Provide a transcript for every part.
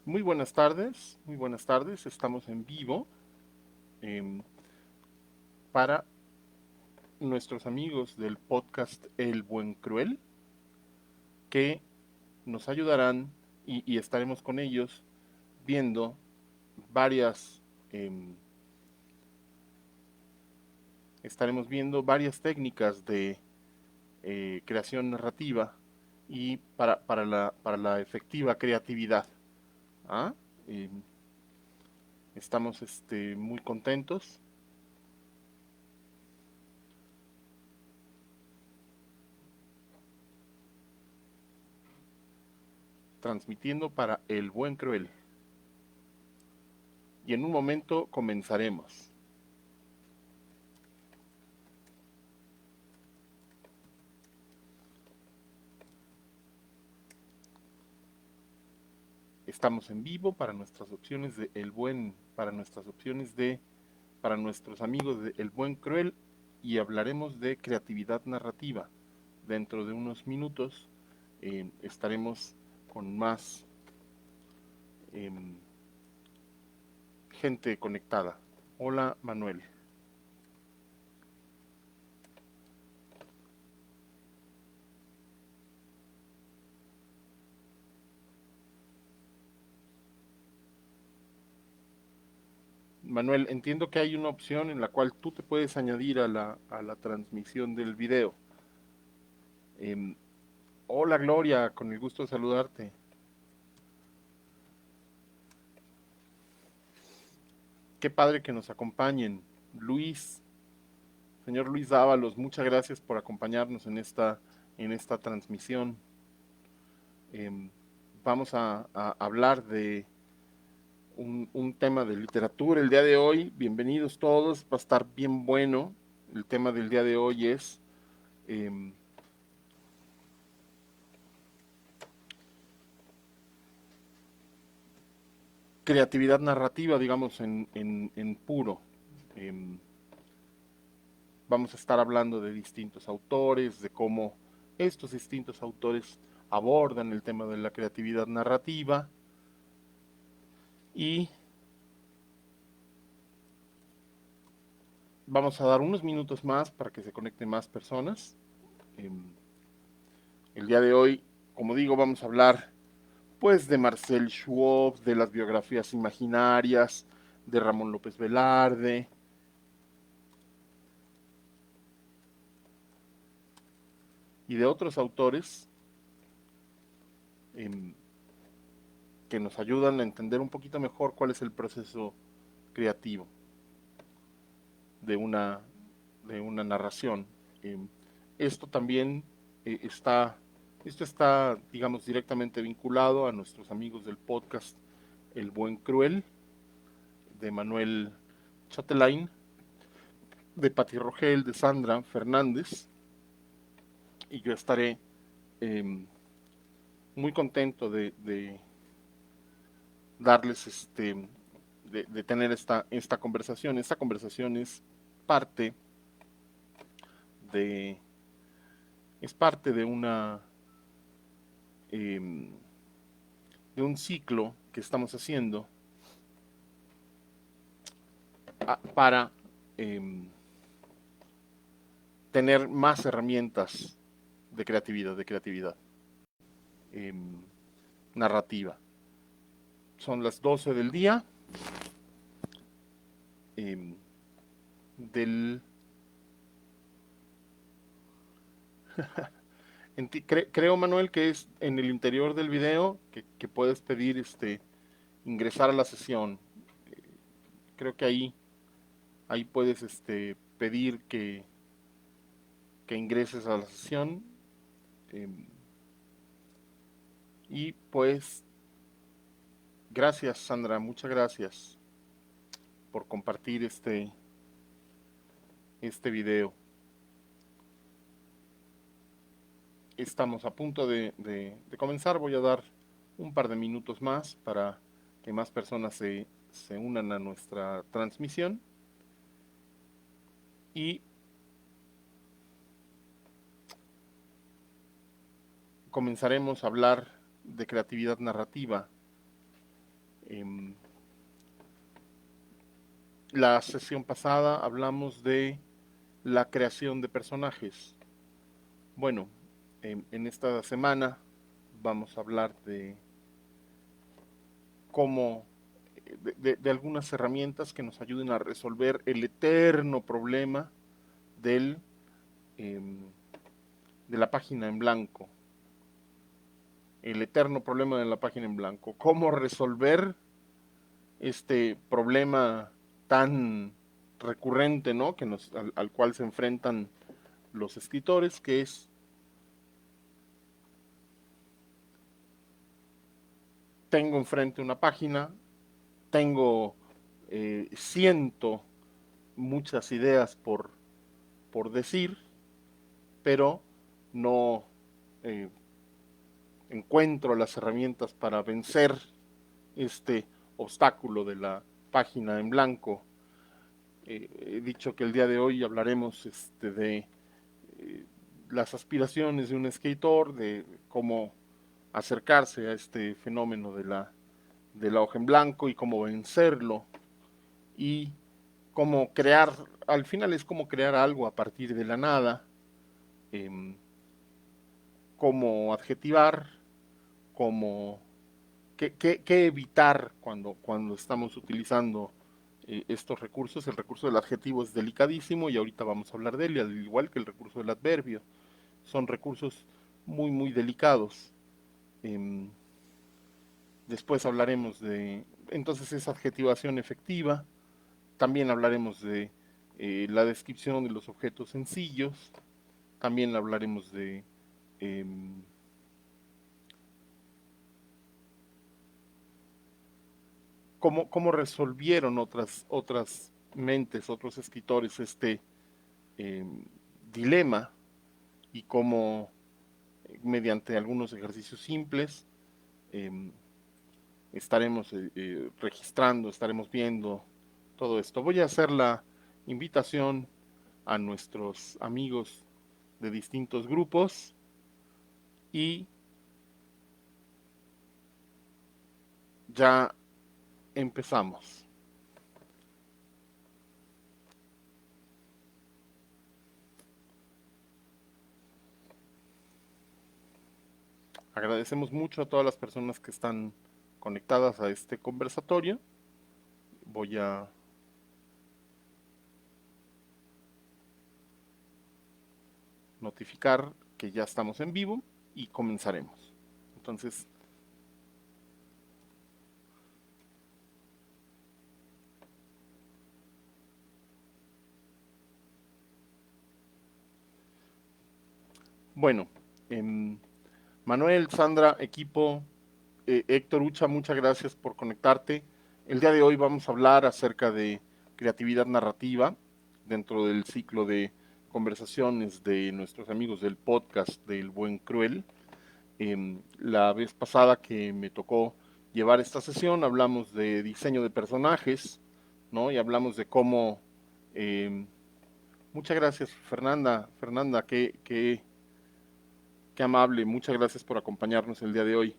Muy buenas tardes. Estamos en vivo em, para nuestros amigos del podcast El Buen Cruel, que nos ayudarán y estaremos con ellos viendo varias, em, estaremos viendo varias técnicas de creación narrativa y para la efectiva creatividad. ¿Ah? Em, Estamos muy contentos transmitiendo para El Buen Cruel. Y en un momento comenzaremos. Estamos en vivo para nuestras opciones de El Buen, para nuestras opciones de, para nuestros amigos de El Buen Cruel y hablaremos de creatividad narrativa. Dentro de unos minutos estaremos con más eh, gente conectada. Hola Manuel. Manuel, entiendo que hay una opción en la cual tú te puedes añadir a la transmisión del video. Em, Hola Gloria, con el gusto de saludarte. Qué padre que nos acompañen. Luis, señor Luis Dávalos, muchas gracias por acompañarnos en esta transmisión. Em, Vamos a hablar de un tema de literatura el día de hoy. Bienvenidos todos, va a estar bien bueno. El tema del día de hoy es em, creatividad narrativa, digamos, en puro. Em, Vamos a estar hablando de distintos autores, de cómo estos distintos autores abordan el tema de la creatividad narrativa y vamos a dar unos minutos más para que se conecten más personas. El día de hoy, como digo, vamos a hablar pues de Marcel Schwab, de las biografías imaginarias, de Ramón López Velarde y de otros autores eh, que nos ayudan a entender un poquito mejor cuál es el proceso creativo de una, de una narración. Eh, esto también está, esto está, digamos, directamente vinculado a nuestros amigos del podcast El Buen Cruel, de Manuel Chatelain, de Pati Rogel, de Sandra Fernández, y yo estaré eh, muy contento de darles de tener esta conversación. Esta conversación parte de, es parte eh, de un ciclo que estamos haciendo para eh, tener más herramientas de creatividad eh, narrativa. Son las 12 del día eh, del... creo, Manuel, que es en el interior del video que puedes pedir ingresar a la sesión. Creo que ahí puedes pedir que ingreses a la sesión eh, y pues gracias Sandra, muchas gracias por compartir este video. Estamos a punto de comenzar, voy a dar un par de minutos más para que más personas se unan a nuestra transmisión y comenzaremos a hablar de creatividad narrativa Em, la sesión pasada hablamos de la creación de personajes. Bueno, en esta semana vamos a hablar de cómo, de algunas herramientas que nos ayuden a resolver el eterno problema del, em, de la página en blanco. El eterno problema de la página en blanco. ¿Cómo resolver este problema tan recurrente, ¿no? Al cual se enfrentan los escritores, que es: tengo enfrente una página, tengo, siento muchas ideas por decir, pero no eh, encuentro las herramientas para vencer este obstáculo de la página en blanco. He dicho que el día de hoy hablaremos de las aspiraciones de un escritor, de cómo acercarse a este fenómeno de la hoja en blanco y cómo vencerlo, y cómo crear, al final es como crear algo a partir de la nada, eh, cómo adjetivar, cómo, qué evitar cuando estamos utilizando estos recursos. El recurso del adjetivo es delicadísimo y ahorita vamos a hablar de él, al igual que el recurso del adverbio. Son recursos muy, muy delicados. Eh, Después hablaremos de, entonces, esa adjetivación efectiva. También hablaremos de la descripción de los objetos sencillos. También hablaremos de eh, cómo resolvieron otras mentes, otros escritores eh, dilema, y cómo, mediante algunos ejercicios simples, eh, estaremos registrando, estaremos viendo todo esto. Voy a hacer la invitación a nuestros amigos de distintos grupos y ya empezamos. Agradecemos mucho a todas las personas que están conectadas a este conversatorio. Voy a notificar que ya estamos en vivo y comenzaremos. Entonces, bueno, Manuel, Sandra, equipo, Héctor Ucha, muchas gracias por conectarte. El día de hoy vamos a hablar acerca de creatividad narrativa dentro del ciclo de conversaciones de nuestros amigos del podcast del Buen Cruel. La vez pasada que me tocó llevar esta sesión hablamos de diseño de personajes, ¿no? Y hablamos de cómo... eh, muchas gracias, Fernanda. Fernanda, qué amable, muchas gracias por acompañarnos el día de hoy.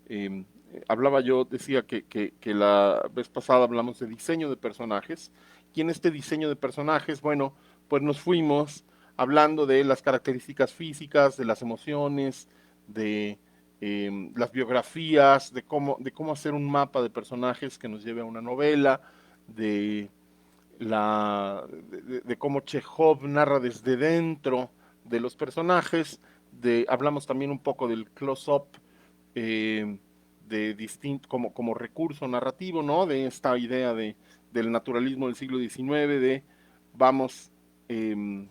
Eh, Hablaba yo, decía que la vez pasada hablamos de diseño de personajes, y en este diseño de personajes, bueno, pues nos fuimos hablando de las características físicas, de las emociones, de las biografías, de cómo hacer un mapa de personajes que nos lleve a una novela, de, de cómo Chekhov narra desde dentro de los personajes. Hablamos también un poco del close-up, eh, como recurso narrativo, ¿no? De esta idea del naturalismo del siglo XIX, de vamos eh,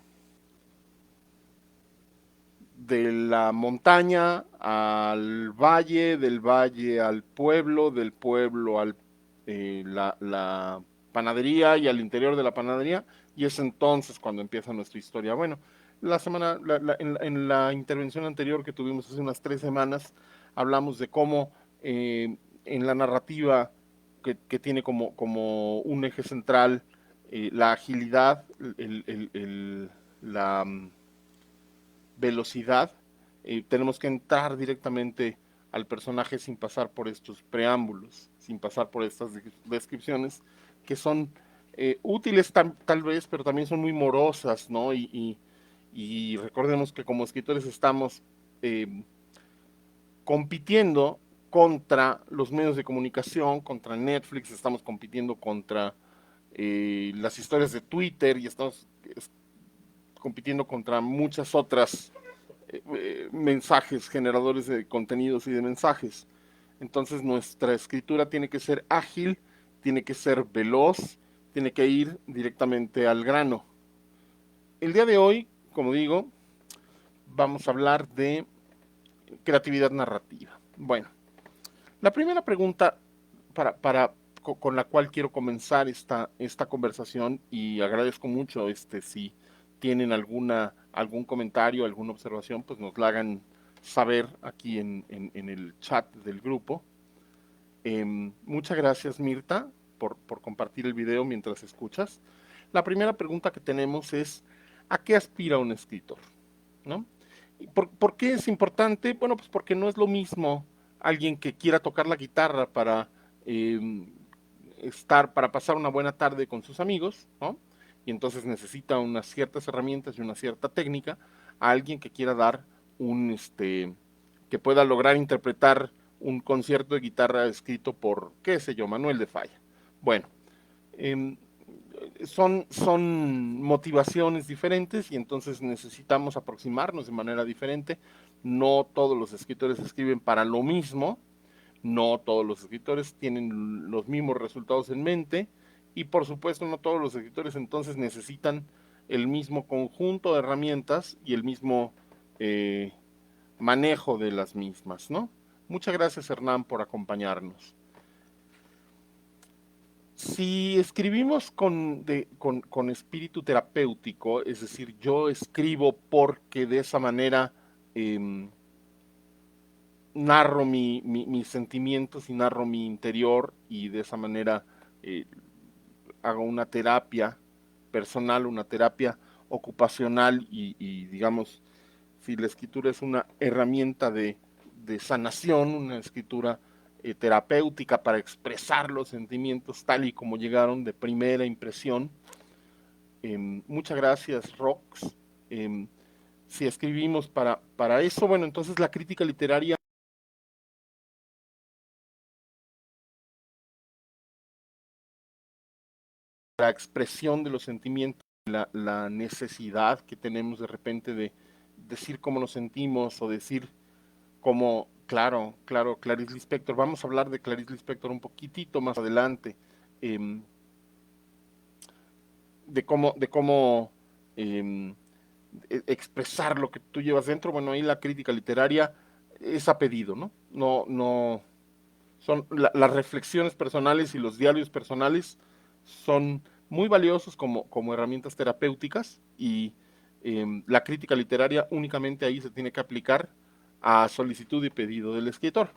de la montaña al valle, del valle al pueblo, del pueblo al la panadería y al interior de la panadería, y es entonces cuando empieza nuestra historia. Bueno, la semana, en la intervención anterior que tuvimos hace unas 3 semanas, hablamos de cómo en la narrativa que tiene como un eje central la agilidad, la velocidad, tenemos que entrar directamente al personaje sin pasar por estos preámbulos, sin pasar por estas descripciones que son útiles tal vez, pero también son muy morosas, ¿no? Y recordemos que como escritores estamos compitiendo contra los medios de comunicación, contra Netflix, estamos compitiendo contra las historias de Twitter y estamos compitiendo contra muchas otras mensajes, generadores de contenidos y de mensajes. Entonces nuestra escritura tiene que ser ágil, tiene que ser veloz, tiene que ir directamente al grano. El día de hoy, como digo, vamos a hablar de creatividad narrativa. Bueno, la primera pregunta con la cual quiero comenzar esta conversación, y agradezco mucho si tienen algún comentario, alguna observación, pues nos la hagan saber aquí en el chat del grupo. Muchas gracias, Mirta, por compartir el video mientras escuchas. La primera pregunta que tenemos es, ¿a qué aspira un escritor? ¿No? ¿Por qué es importante? Bueno, pues porque no es lo mismo alguien que quiera tocar la guitarra para para pasar una buena tarde con sus amigos, ¿no? Y entonces necesita unas ciertas herramientas y una cierta técnica, a alguien que quiera dar que pueda lograr interpretar un concierto de guitarra escrito por, qué sé yo, Manuel de Falla. Bueno, eh, son motivaciones diferentes y entonces necesitamos aproximarnos de manera diferente. No todos los escritores escriben para lo mismo, no todos los escritores tienen los mismos resultados en mente y por supuesto no todos los escritores entonces necesitan el mismo conjunto de herramientas y el mismo manejo de las mismas, ¿no? Muchas gracias, Hernán, por acompañarnos. Si escribimos con espíritu terapéutico, es decir, yo escribo porque de esa manera narro mis sentimientos y narro mi interior y de esa manera hago una terapia personal, una terapia ocupacional y digamos, si la escritura es una herramienta de sanación, una escritura terapéutica para expresar los sentimientos tal y como llegaron de primera impresión. Muchas gracias, Rox. Si escribimos para eso, bueno, entonces la crítica literaria la expresión de los sentimientos, la necesidad que tenemos de repente de decir cómo nos sentimos o decir cómo, claro, Clarice Lispector, vamos a hablar de Clarice Lispector un poquitito más adelante, eh, de cómo expresar lo que tú llevas dentro. Bueno, ahí la crítica literaria es a pedido, ¿no? No, son las reflexiones personales y los diarios personales son muy valiosos como herramientas terapéuticas y la crítica literaria únicamente ahí se tiene que aplicar a solicitud y pedido del escritor.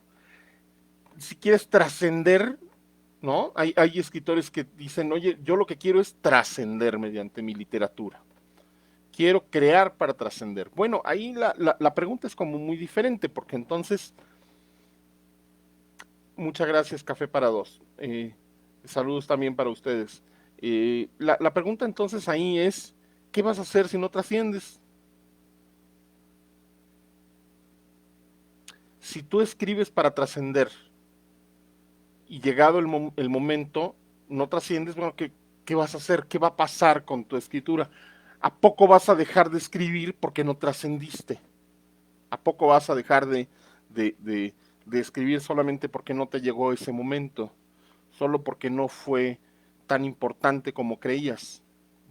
Si quieres trascender, ¿no? Hay escritores que dicen, oye, yo lo que quiero es trascender mediante mi literatura. Quiero crear para trascender. Bueno, ahí la pregunta es como muy diferente, porque entonces, muchas gracias, Café para Dos. Saludos también para ustedes. La pregunta entonces ahí es, ¿qué vas a hacer si no trasciendes? Si tú escribes para trascender y llegado el momento no trasciendes, bueno, ¿qué vas a hacer? ¿Qué va a pasar con tu escritura? ¿A poco vas a dejar de escribir porque no trascendiste? ¿A poco vas a dejar de escribir solamente porque no te llegó ese momento? Solo porque no fue tan importante como creías.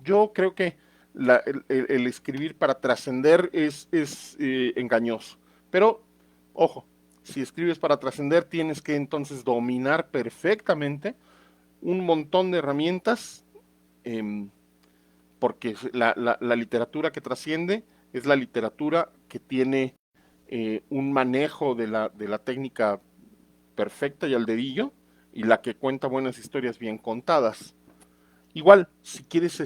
Yo creo que el escribir para trascender es engañoso. Pero, ojo, si escribes para trascender, tienes que entonces dominar perfectamente un montón de herramientas, eh, porque la literatura que trasciende es la literatura que tiene un manejo de la técnica perfecta y al dedillo, y la que cuenta buenas historias bien contadas. Igual, si quieres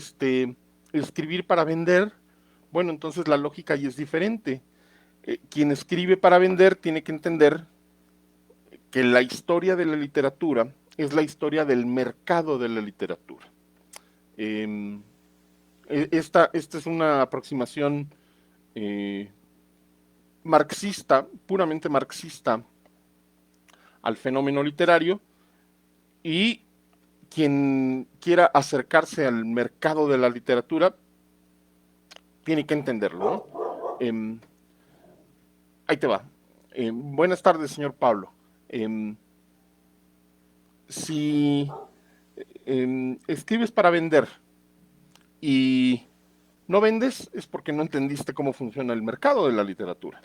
escribir para vender, bueno, entonces la lógica ahí es diferente. Quien escribe para vender tiene que entender que la historia de la literatura es la historia del mercado de la literatura. Eh, esta es una aproximación eh, marxista, puramente marxista, al fenómeno literario, y quien quiera acercarse al mercado de la literatura tiene que entenderlo, ¿no? Ahí te va. Buenas tardes, señor Pablo. Eh, si escribes para vender y no vendes, es porque no entendiste cómo funciona el mercado de la literatura.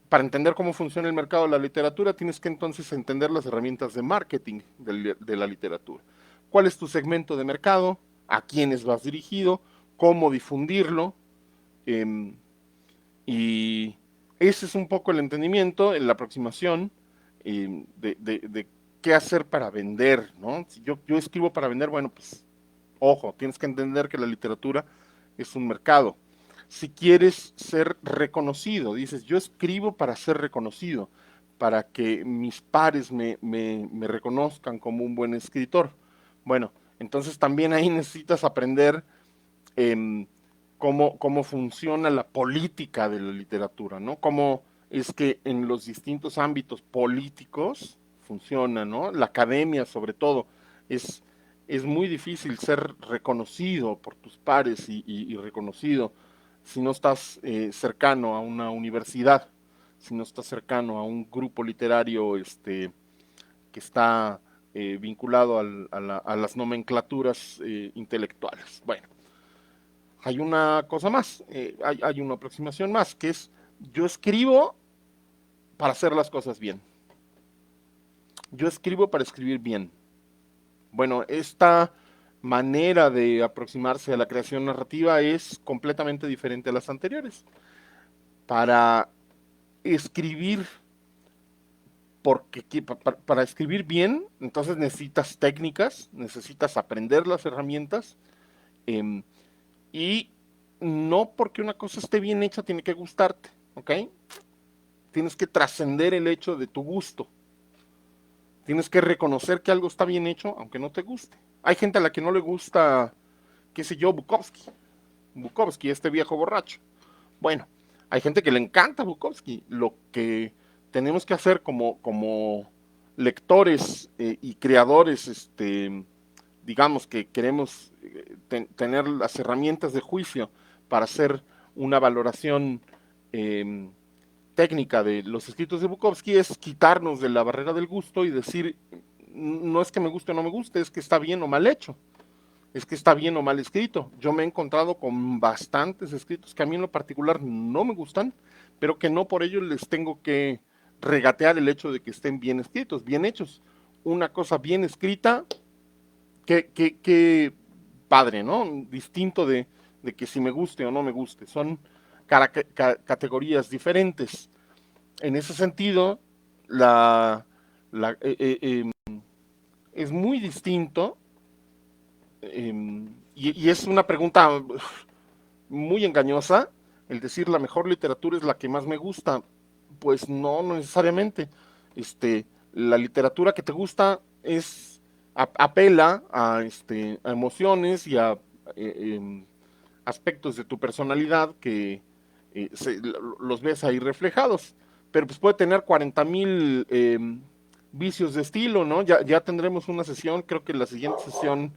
Para entender cómo funciona el mercado de la literatura, tienes que entonces entender las herramientas de marketing de la literatura. ¿Cuál es tu segmento de mercado? ¿A quiénes vas dirigido? ¿Cómo difundirlo? Eh, y ese es un poco el entendimiento, la aproximación de qué hacer para vender, ¿no? Si yo escribo para vender, bueno, pues ojo, tienes que entender que la literatura es un mercado. Si quieres ser reconocido, dices, yo escribo para ser reconocido, para que mis pares me reconozcan como un buen escritor. Bueno, entonces también ahí necesitas aprender eh, cómo funciona la política de la literatura, ¿no? Cómo es que en los distintos ámbitos políticos funciona, ¿no? La academia, sobre todo, es, es muy difícil ser reconocido por tus pares y reconocido si no estás cercano a una universidad, si no estás cercano a un grupo literario que está vinculado a las nomenclaturas intelectuales. Bueno, hay una cosa más, hay una aproximación más, que es yo escribo para hacer las cosas bien. Yo escribo para escribir bien. Bueno, esta manera de aproximarse a la creación narrativa es completamente diferente a las anteriores. Para escribir, para escribir bien, entonces necesitas técnicas, necesitas aprender las herramientas, eh, y no porque una cosa esté bien hecha tiene que gustarte, ¿ok? Tienes que trascender el hecho de tu gusto. Tienes que reconocer que algo está bien hecho, aunque no te guste. Hay gente a la que no le gusta, qué sé yo, Bukowski. Bukowski, este viejo borracho. Bueno, hay gente que le encanta Bukowski. Lo que tenemos que hacer como lectores y creadores, digamos que queremos tener las herramientas de juicio para hacer una valoración eh, técnica de los escritos de Bukowski es quitarnos de la barrera del gusto y decir, no es que me guste o no me guste, es que está bien o mal hecho, es que está bien o mal escrito. Yo me he encontrado con bastantes escritos que a mí en lo particular no me gustan, pero que no por ello les tengo que regatear el hecho de que estén bien escritos, bien hechos. Una cosa bien escrita, que padre, ¿no? Distinto de que si me guste o no me guste. Son categorías diferentes. En ese sentido, la, la, es muy distinto y es una pregunta muy engañosa el decir la mejor literatura es la que más me gusta. Pues no, no necesariamente. La literatura que te gusta es apela a emociones y a aspectos de tu personalidad que los ves ahí reflejados. Pero pues puede tener 40,000 vicios de estilo, ¿no? Ya tendremos una sesión, creo que la siguiente sesión,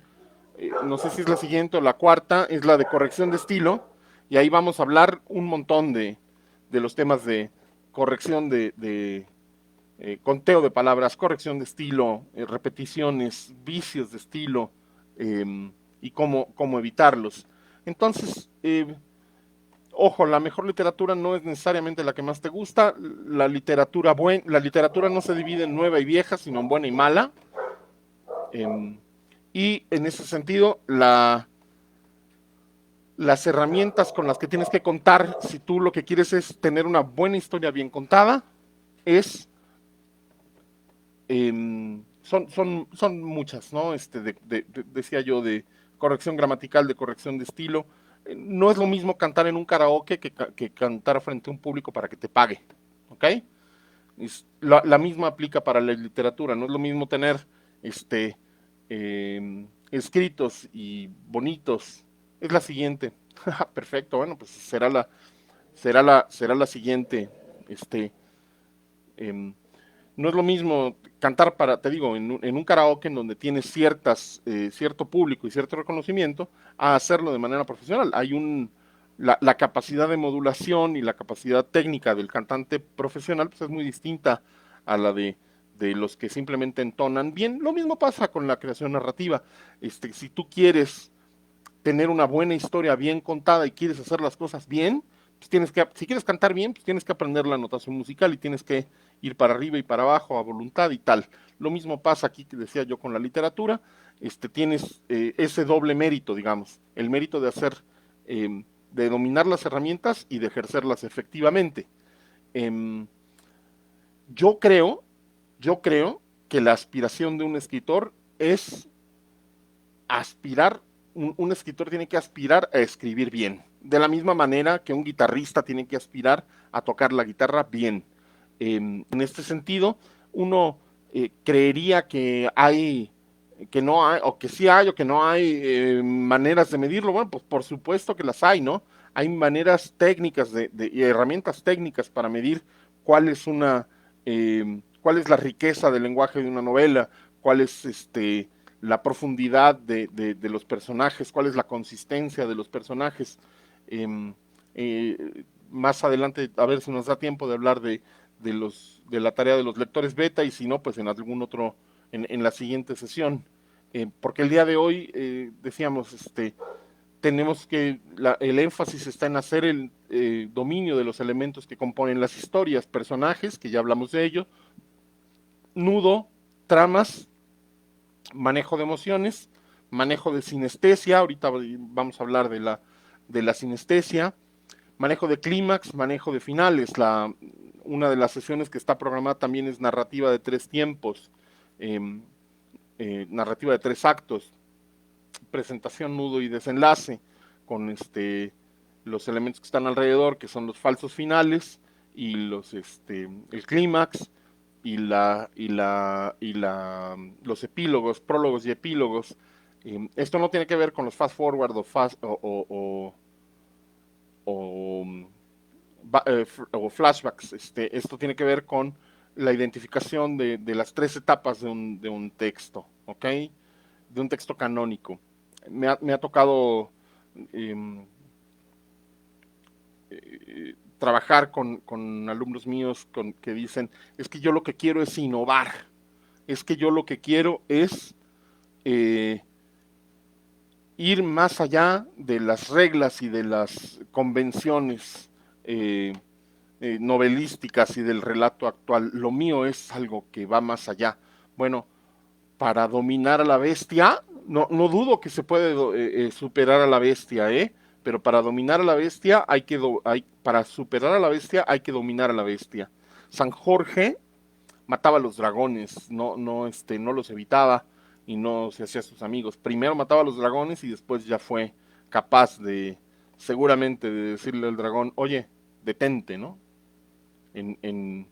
no sé si es la siguiente o la cuarta, es la de corrección de estilo, y ahí vamos a hablar un montón de los temas de corrección de conteo de palabras, corrección de estilo, repeticiones, vicios de estilo, y cómo evitarlos. Entonces, ojo, la mejor literatura no es necesariamente la que más te gusta. La literatura no se divide en nueva y vieja, sino en buena y mala. Y en ese sentido, las herramientas con las que tienes que contar, si tú lo que quieres es tener una buena historia bien contada, es son muchas, ¿no? Decía yo, de corrección gramatical, de corrección de estilo. No es lo mismo cantar en un karaoke que cantar frente a un público para que te pague, ¿ok? La misma aplica para la literatura, no es lo mismo tener escritos y bonitos. Es la siguiente. Perfecto, bueno, pues será la siguiente. Este, em, no es lo mismo cantar para, te digo, en un karaoke en donde tienes cierto público y cierto reconocimiento, a hacerlo de manera profesional. La capacidad de modulación y la capacidad técnica del cantante profesional pues es muy distinta a la de los que simplemente entonan bien. Lo mismo pasa con la creación narrativa. Si tú quieres tener una buena historia bien contada y quieres hacer las cosas bien, pues si quieres cantar bien, pues tienes que aprender la notación musical y tienes que ir para arriba y para abajo a voluntad y tal. Lo mismo pasa aquí que decía yo con la literatura, tienes ese doble mérito, digamos, el mérito de hacer, de dominar las herramientas y de ejercerlas efectivamente. Eh, yo creo, yo creo que la aspiración de un escritor es aspirar, un escritor tiene que aspirar a escribir bien, de la misma manera que un guitarrista tiene que aspirar a tocar la guitarra bien. En este sentido, uno creería que no hay, o que sí hay, o que no hay maneras de medirlo. Bueno, pues por supuesto que las hay, ¿no? Hay maneras técnicas y herramientas técnicas para medir cuál es cuál es la riqueza del lenguaje de una novela, cuál es la profundidad de los personajes, cuál es la consistencia de los personajes. Eh, Más adelante, a ver si nos da tiempo de hablar de la tarea de los lectores beta y si no, pues en algún otro, en la siguiente sesión. Porque el día de hoy, decíamos, tenemos el énfasis está en hacer el dominio de los elementos que componen las historias, personajes, que ya hablamos de ello, nudo, tramas, manejo de emociones, manejo de sinestesia, ahorita vamos a hablar de la sinestesia, manejo de clímax, manejo de finales. Una de las sesiones que está programada también es narrativa de 3 tiempos, eh, narrativa de 3 actos, presentación, nudo y desenlace, con los elementos que están alrededor, que son los falsos finales y el clímax los epílogos, prólogos y epílogos. Esto no tiene que ver con los fast forward o, o flashbacks. Esto tiene que ver con la identificación de las 3 etapas de un texto, ¿ok? De un texto canónico. Me ha tocado eh, trabajar con alumnos míos que dicen, es que yo lo que quiero es innovar, es que yo lo que quiero es eh, ir más allá de las reglas y de las convenciones novelísticas y del relato actual. Lo mío es algo que va más allá. Bueno, para dominar a la bestia, no dudo que se puede superar a la bestia, pero para dominar a la bestia para superar a la bestia hay que dominar a la bestia. San Jorge mataba a los dragones, no los evitaba y no se hacía sus amigos. Primero mataba a los dragones y después ya fue capaz seguramente, de decirle al dragón, oye, detente, ¿no? En, en,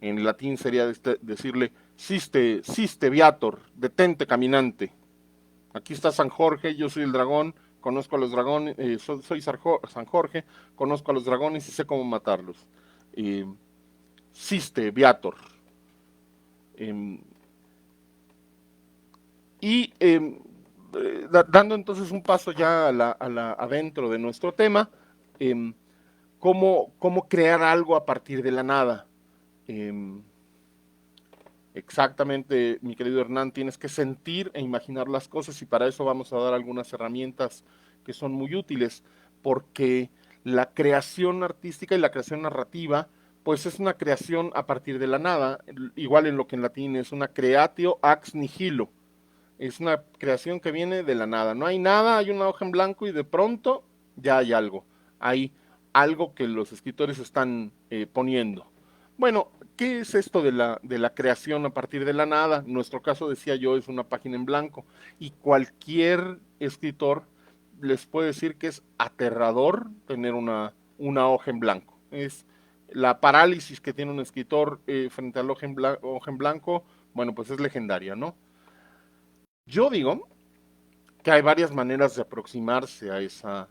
en latín sería decirle, siste viator, detente caminante. Aquí está San Jorge, yo soy el dragón, conozco a los dragones, soy San Jorge, conozco a los dragones y sé cómo matarlos. Siste viator. Eh, y dando entonces un paso ya adentro de nuestro tema, eh, cómo crear algo a partir de la nada. Eh, Exactamente, mi querido Hernán, tienes que sentir e imaginar las cosas y para eso vamos a dar algunas herramientas que son muy útiles, porque la creación artística y la creación narrativa, pues es una creación a partir de la nada, igual en lo que en latín es una creatio ex nihilo, es una creación que viene de la nada, no hay nada, hay una hoja en blanco y de pronto ya hay algo que los escritores están poniendo. Bueno, ¿qué es esto de la creación a partir de la nada? En nuestro caso, decía yo, es una página en blanco. Y cualquier escritor les puede decir que es aterrador tener una hoja en blanco. La parálisis que tiene un escritor frente al ojo en blanco, bueno, pues es legendaria, ¿no? Yo digo que hay varias maneras de aproximarse a esa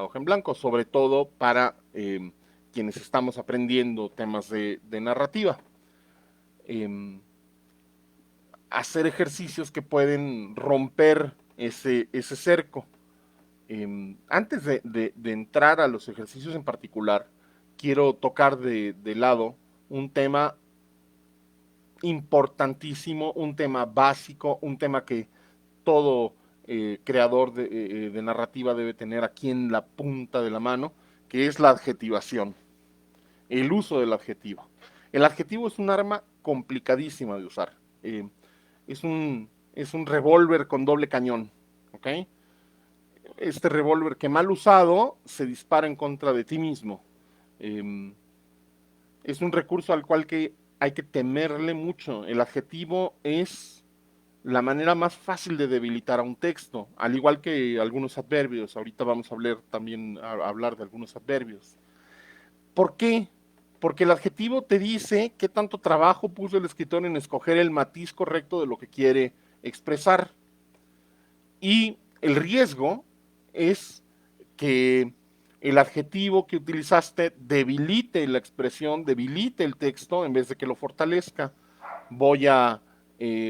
hoja en blanco, sobre todo para quienes estamos aprendiendo temas de narrativa. Eh, Hacer ejercicios que pueden romper ese cerco. Antes de entrar a los ejercicios en particular, quiero tocar de lado un tema importantísimo, un tema básico, un tema que todo creador de narrativa debe tener aquí en la punta de la mano, que es la adjetivación, el uso del adjetivo. El adjetivo es un arma complicadísima de usar. Es un revólver con doble cañón, ¿ok? Este revólver que mal usado se dispara en contra de ti mismo. Eh, es un recurso al cual que hay que temerle mucho. El adjetivo es la manera más fácil de debilitar a un texto, al igual que algunos adverbios. Ahorita vamos a hablar también a hablar de algunos adverbios. ¿Por qué? Porque el adjetivo te dice qué tanto trabajo puso el escritor en escoger el matiz correcto de lo que quiere expresar. Y el riesgo es que el adjetivo que utilizaste debilite la expresión, debilite el texto en vez de que lo fortalezca. Voy a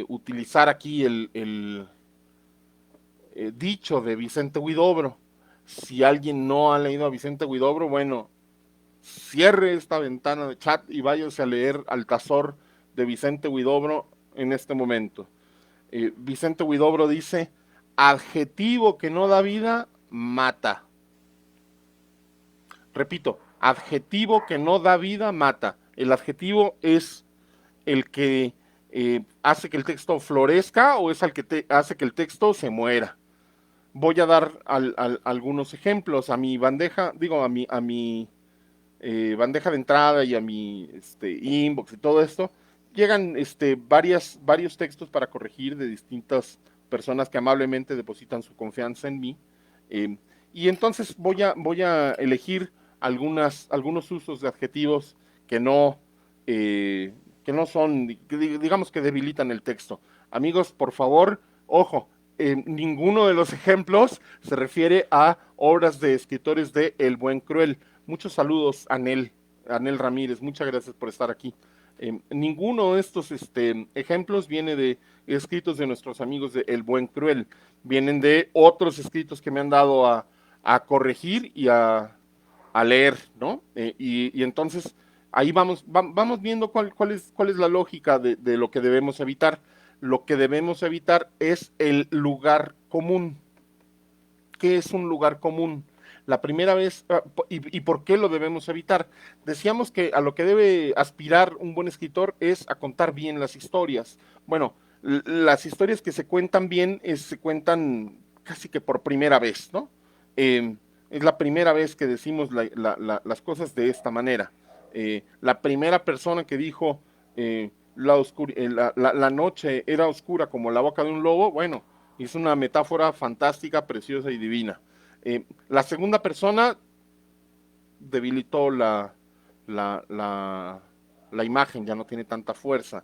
utilizar aquí el dicho de Vicente Huidobro. Si alguien no ha leído a Vicente Huidobro, bueno, cierre esta ventana de chat y váyase a leer Altazor de Vicente Huidobro en este momento. Vicente Huidobro dice, adjetivo que no da vida, mata. Repito, adjetivo que no da vida, mata. El adjetivo es el que hace que el texto florezca o es el que hace que el texto se muera. Voy a dar algunos ejemplos a mi bandeja, digo, a mi bandeja de entrada y a mi inbox y todo esto. Llegan varios textos para corregir de distintas personas que amablemente depositan su confianza en mí. Eh, y entonces voy a elegir algunos usos de adjetivos que no, eh, que no son, digamos que debilitan el texto. Amigos, por favor, ojo, ninguno de los ejemplos se refiere a obras de escritores de El Buen Cruel. Muchos saludos, Anel Ramírez, muchas gracias por estar aquí. Ninguno de estos ejemplos viene de escritos de nuestros amigos de El Buen Cruel, vienen de otros escritos que me han dado a corregir y a leer, ¿no? Y entonces ahí vamos viendo cuál es la lógica de lo que debemos evitar. Lo que debemos evitar es el lugar común. ¿Qué es un lugar común? La primera vez, y por qué lo debemos evitar. Decíamos que a lo que debe aspirar un buen escritor es a contar bien las historias. Bueno, las historias que se cuentan bien se cuentan casi que por primera vez, ¿no? Es la primera vez que decimos las cosas de esta manera. La primera persona que dijo la noche era oscura como la boca de un lobo, bueno, es una metáfora fantástica, preciosa y divina. La segunda persona debilitó la imagen, ya no tiene tanta fuerza.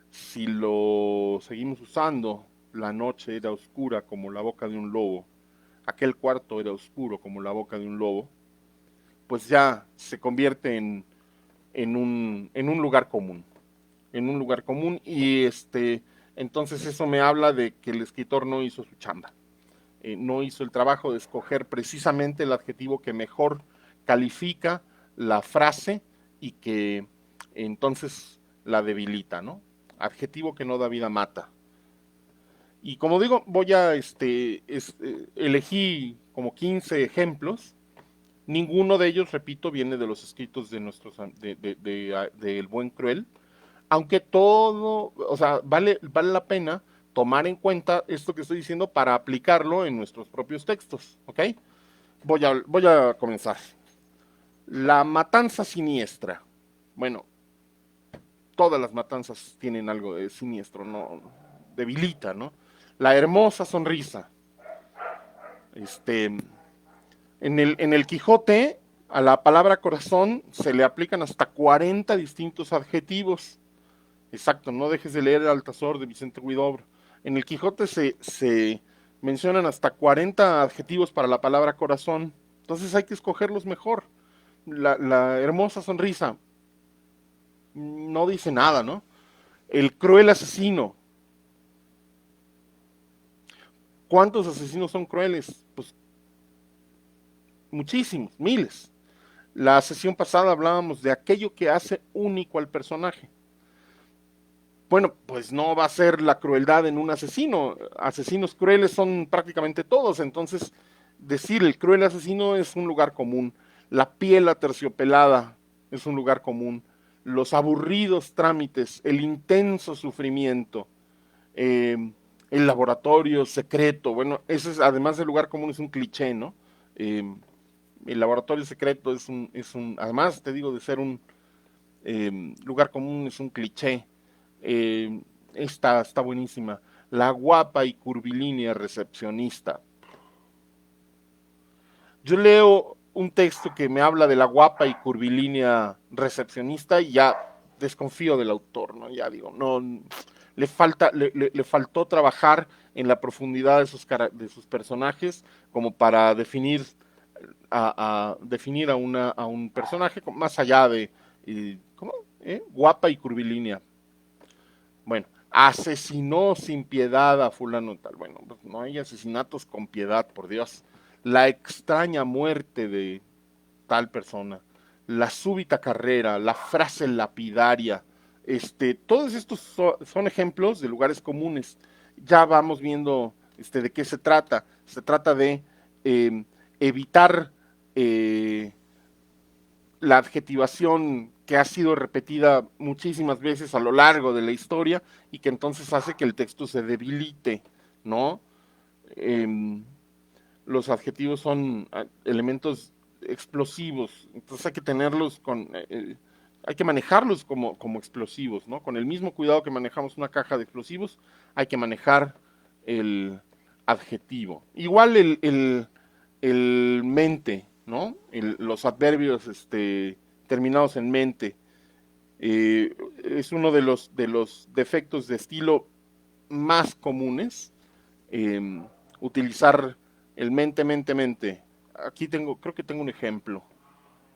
Si lo seguimos usando, la noche era oscura como la boca de un lobo, aquel cuarto era oscuro como la boca de un lobo, pues ya se convierte en un lugar común. En un lugar común y entonces eso me habla de que el escritor no hizo su chamba. No hizo el trabajo de escoger precisamente el adjetivo que mejor califica la frase y que entonces la debilita, ¿no? Adjetivo que no da vida mata. Y como digo, voy a elegí como 15 ejemplos. Ninguno de ellos, repito, viene de los escritos de nuestros de El Buen Cruel, aunque todo, o sea, vale la pena tomar en cuenta esto que estoy diciendo para aplicarlo en nuestros propios textos, ¿ok? Voy a comenzar. La matanza siniestra. Bueno, todas las matanzas tienen algo de siniestro, no debilita, ¿no? La hermosa sonrisa. En el Quijote A la palabra corazón se le aplican hasta 40 distintos adjetivos. Exacto, no dejes de leer El Altazor de Vicente Huidobro. En el Quijote se mencionan hasta 40 adjetivos para la palabra corazón. Entonces hay que escogerlos mejor. La hermosa sonrisa no dice nada, ¿no? El cruel asesino. ¿Cuántos asesinos son crueles? Pues muchísimos, miles. La sesión pasada hablábamos de aquello que hace único al personaje. Bueno, pues no va a ser la crueldad en un asesino. Asesinos crueles son prácticamente todos. Entonces, decir el cruel asesino es un lugar común. La piel aterciopelada es un lugar común. Los aburridos trámites, el intenso sufrimiento, eh, el laboratorio secreto. Bueno, ese es, además del lugar común, es un cliché, ¿no? Eh, el laboratorio secreto además te digo, de ser un lugar común, es un cliché. Eh, está buenísima. La guapa y curvilínea recepcionista. Yo leo un texto que me habla de la guapa y curvilínea recepcionista y ya desconfío del autor, ¿no? Ya digo, no, le faltó trabajar en la profundidad de sus personajes como para definir a un personaje más allá de, ¿cómo? Guapa y curvilínea. Bueno, asesinó sin piedad a fulano tal. Bueno, pues no hay asesinatos con piedad, por Dios. La extraña muerte de tal persona, la súbita carrera, la frase lapidaria, todos estos son ejemplos de lugares comunes. Ya vamos viendo de qué se trata. Se trata de eh, evitar eh, la adjetivación que ha sido repetida muchísimas veces a lo largo de la historia y que entonces hace que el texto se debilite, ¿no? Eh, los adjetivos son elementos explosivos, entonces hay que tenerlos hay que manejarlos como explosivos, ¿no? Con el mismo cuidado que manejamos una caja de explosivos, hay que manejar el adjetivo. Igual el mente, ¿no? Los adverbios terminados en mente. Es uno de los defectos de estilo más comunes. Utilizar el mente, mente, mente. Aquí creo que tengo un ejemplo.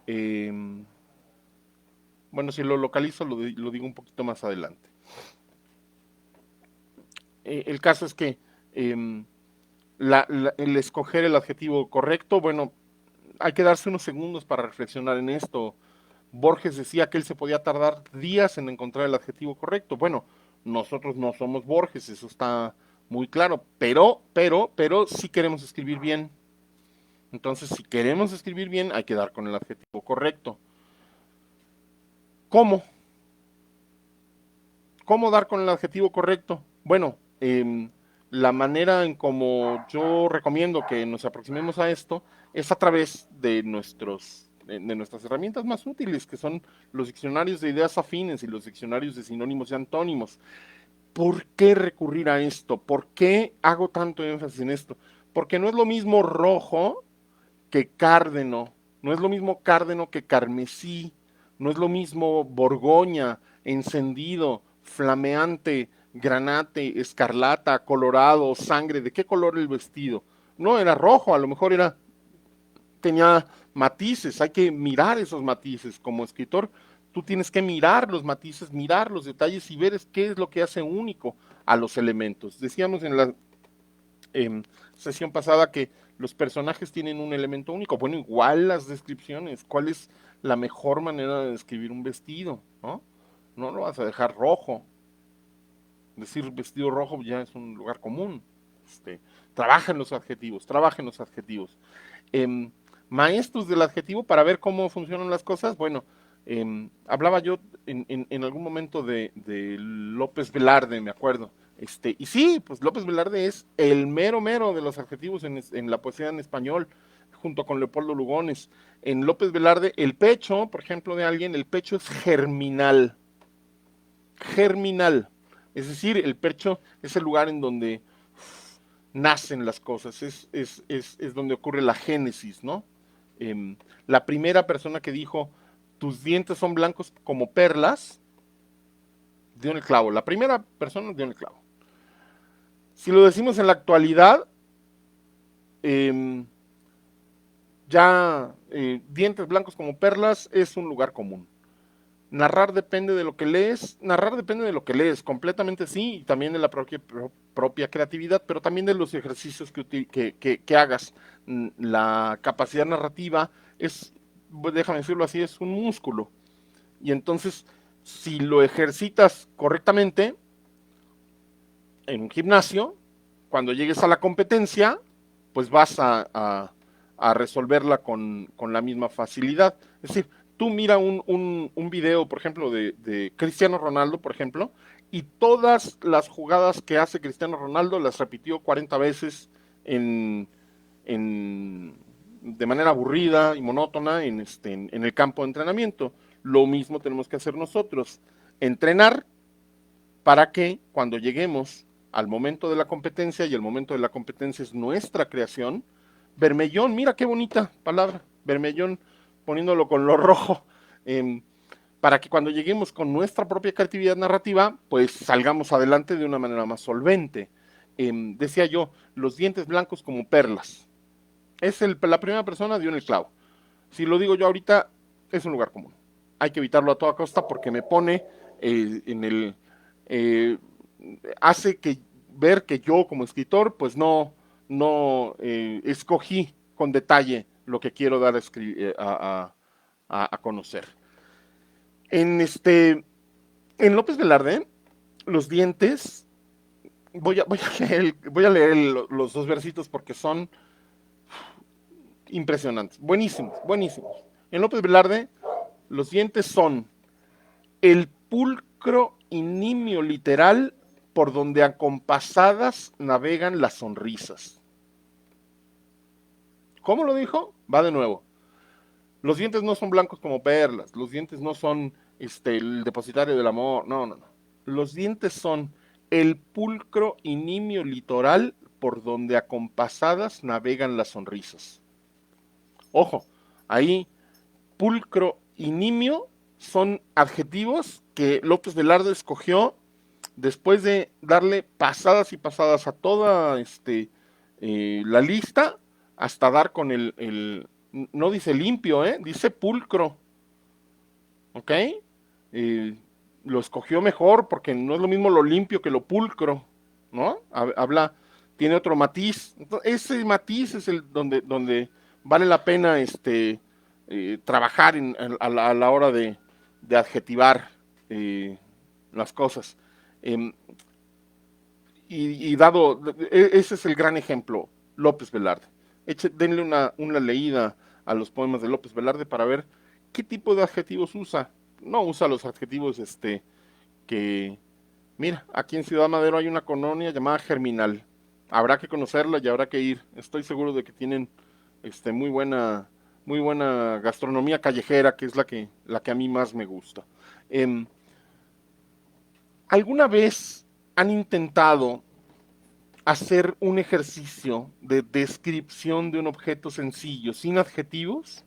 Eh, bueno, si lo localizo, lo digo un poquito más adelante. El caso es que el escoger el adjetivo correcto, bueno, hay que darse unos segundos para reflexionar en esto. Borges decía que él se podía tardar días en encontrar el adjetivo correcto. Bueno, nosotros no somos Borges, eso está muy claro, pero sí queremos escribir bien. Entonces, si queremos escribir bien, hay que dar con el adjetivo correcto. ¿Cómo? ¿Cómo dar con el adjetivo correcto? Bueno, la manera en como yo recomiendo que nos aproximemos a esto es a través de nuestras herramientas más útiles, que son los diccionarios de ideas afines y los diccionarios de sinónimos y antónimos. ¿Por qué recurrir a esto? ¿Por qué hago tanto énfasis en esto? Porque no es lo mismo rojo que cárdeno, no es lo mismo cárdeno que carmesí, no es lo mismo borgoña, encendido, flameante, granate, escarlata, colorado, sangre. ¿De qué color el vestido? No era rojo, a lo mejor tenía matices. Hay que mirar esos matices como escritor. Tú tienes que mirar los matices, mirar los detalles y ver qué es lo que hace único a los elementos. Decíamos en la sesión pasada que los personajes tienen un elemento único. Bueno, igual las descripciones. ¿Cuál es la mejor manera de describir un vestido? ¿No? No lo vas a dejar rojo. Decir vestido rojo ya es un lugar común. Trabajen los adjetivos, trabajen los adjetivos. Eh, Maestros del adjetivo para ver cómo funcionan las cosas. Bueno, hablaba yo en algún momento de López Velarde, me acuerdo. Y sí, pues López Velarde es el mero mero de los adjetivos en la poesía en español, junto con Leopoldo Lugones. En López Velarde, el pecho, por ejemplo, de alguien, el pecho es germinal. Germinal. Es decir, el pecho es el lugar en donde nacen las cosas, es donde ocurre la génesis, ¿no? La primera persona que dijo, tus dientes son blancos como perlas, dio en el clavo. La primera persona dio en el clavo. Si lo decimos en la actualidad, eh, ya dientes blancos como perlas es un lugar común. Narrar depende de lo que lees, narrar depende de lo que lees, completamente sí, y también de la propia creatividad, pero también de los ejercicios que hagas. La capacidad narrativa es, déjame decirlo así, es un músculo. Y entonces, si lo ejercitas correctamente en un gimnasio, cuando llegues a la competencia, pues vas a resolverla con la misma facilidad. Es decir, tú mira un video, por ejemplo, de Cristiano Ronaldo, por ejemplo, y todas las jugadas que hace Cristiano Ronaldo las repitió 40 veces en, de manera aburrida y monótona en el campo de entrenamiento. Lo mismo tenemos que hacer nosotros, entrenar para que cuando lleguemos al momento de la competencia, y el momento de la competencia es nuestra creación, Bermellón, mira qué bonita palabra, Bermellón, poniéndolo con lo rojo, eh, para que cuando lleguemos con nuestra propia creatividad narrativa, pues salgamos adelante de una manera más solvente. Decía yo, los dientes blancos como perlas. La primera persona dio en el clavo. Si lo digo yo ahorita, es un lugar común. Hay que evitarlo a toda costa porque me pone en el... Eh, hace que ver que yo como escritor, pues no escogí con detalle lo que quiero dar a conocer. En en López Velarde, los dientes, voy a leer los dos versitos porque son impresionantes, buenísimos, buenísimos. En López Velarde, los dientes son el pulcro y nimio literal por donde acompasadas navegan las sonrisas. ¿Cómo lo dijo? Va de nuevo. Los dientes no son blancos como perlas, los dientes no son el depositario del amor, no, no, no. Los dientes son el pulcro y nimio litoral por donde acompasadas navegan las sonrisas. Ojo, ahí pulcro y nimio son adjetivos que López Velarde escogió después de darle pasadas y pasadas a toda la lista hasta dar con no dice limpio, dice pulcro, ¿ok? Lo escogió mejor porque no es lo mismo lo limpio que lo pulcro, ¿no? Habla, tiene otro matiz. Entonces, ese matiz es el donde vale la pena trabajar a la hora de adjetivar las cosas. Eh, y dado, ese es el gran ejemplo, López Velarde. Denle una leída a los poemas de López Velarde para ver qué tipo de adjetivos usa. No usa los adjetivos que, mira, aquí en Ciudad Madero hay una colonia llamada Germinal. Habrá que conocerla y habrá que ir. Estoy seguro de que tienen muy muy buena gastronomía callejera, que es la que a mí más me gusta. Eh, ¿Alguna vez han intentado hacer un ejercicio de descripción de un objeto sencillo sin adjetivos?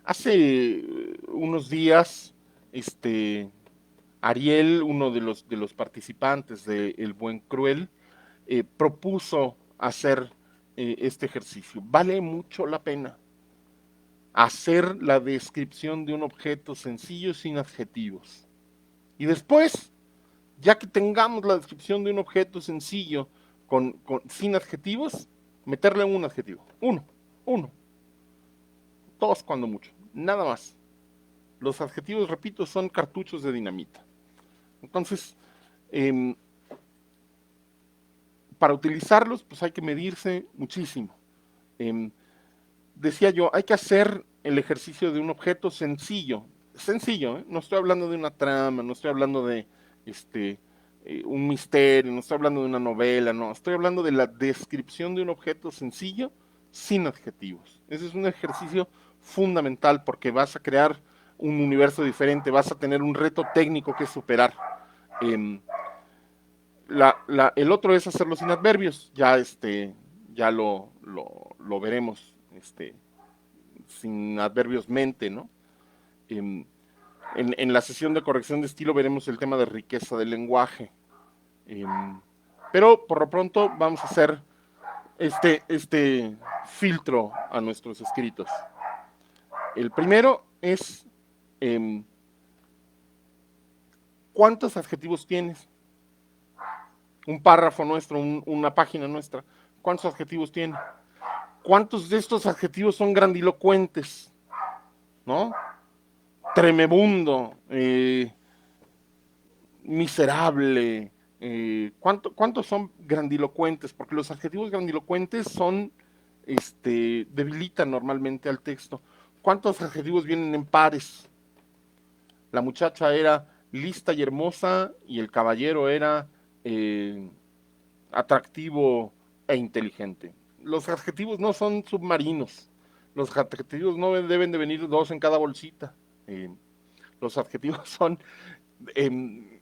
Hace unos días, Ariel, uno de los participantes de El Buen Cruel, propuso hacer este ejercicio. Vale mucho la pena hacer la descripción de un objeto sencillo sin adjetivos. Y después, ya que tengamos la descripción de un objeto sencillo sin adjetivos, meterle un adjetivo. Uno. Dos cuando mucho. Nada más. Los adjetivos, repito, son cartuchos de dinamita. Entonces, eh, para utilizarlos, pues hay que medirse muchísimo. Eh, Decía yo, hay que hacer el ejercicio de un objeto sencillo. Sencillo, ¿eh? No estoy hablando de una trama, no estoy hablando de un misterio, no estoy hablando de una novela, no, estoy hablando de la descripción de un objeto sencillo sin adjetivos. Ese es un ejercicio fundamental porque vas a crear un universo diferente, vas a tener un reto técnico que superar. Eh, el otro es hacerlo sin adverbios, ya lo veremos sin adverbios mente, ¿no? En la sesión de corrección de estilo veremos el tema de riqueza del lenguaje. Pero por lo pronto vamos a hacer este filtro a nuestros escritos. El primero es ¿cuántos adjetivos tienes? Un párrafo nuestro, una página nuestra, ¿cuántos adjetivos tiene? ¿Cuántos de estos adjetivos son grandilocuentes? ¿No? Tremebundo, miserable. ¿Cuántos son grandilocuentes? Porque los adjetivos grandilocuentes son, debilitan normalmente al texto. ¿Cuántos adjetivos vienen en pares? La muchacha era lista y hermosa y el caballero era atractivo e inteligente. Los adjetivos no son submarinos. Los adjetivos no deben de venir dos en cada bolsita. Los adjetivos son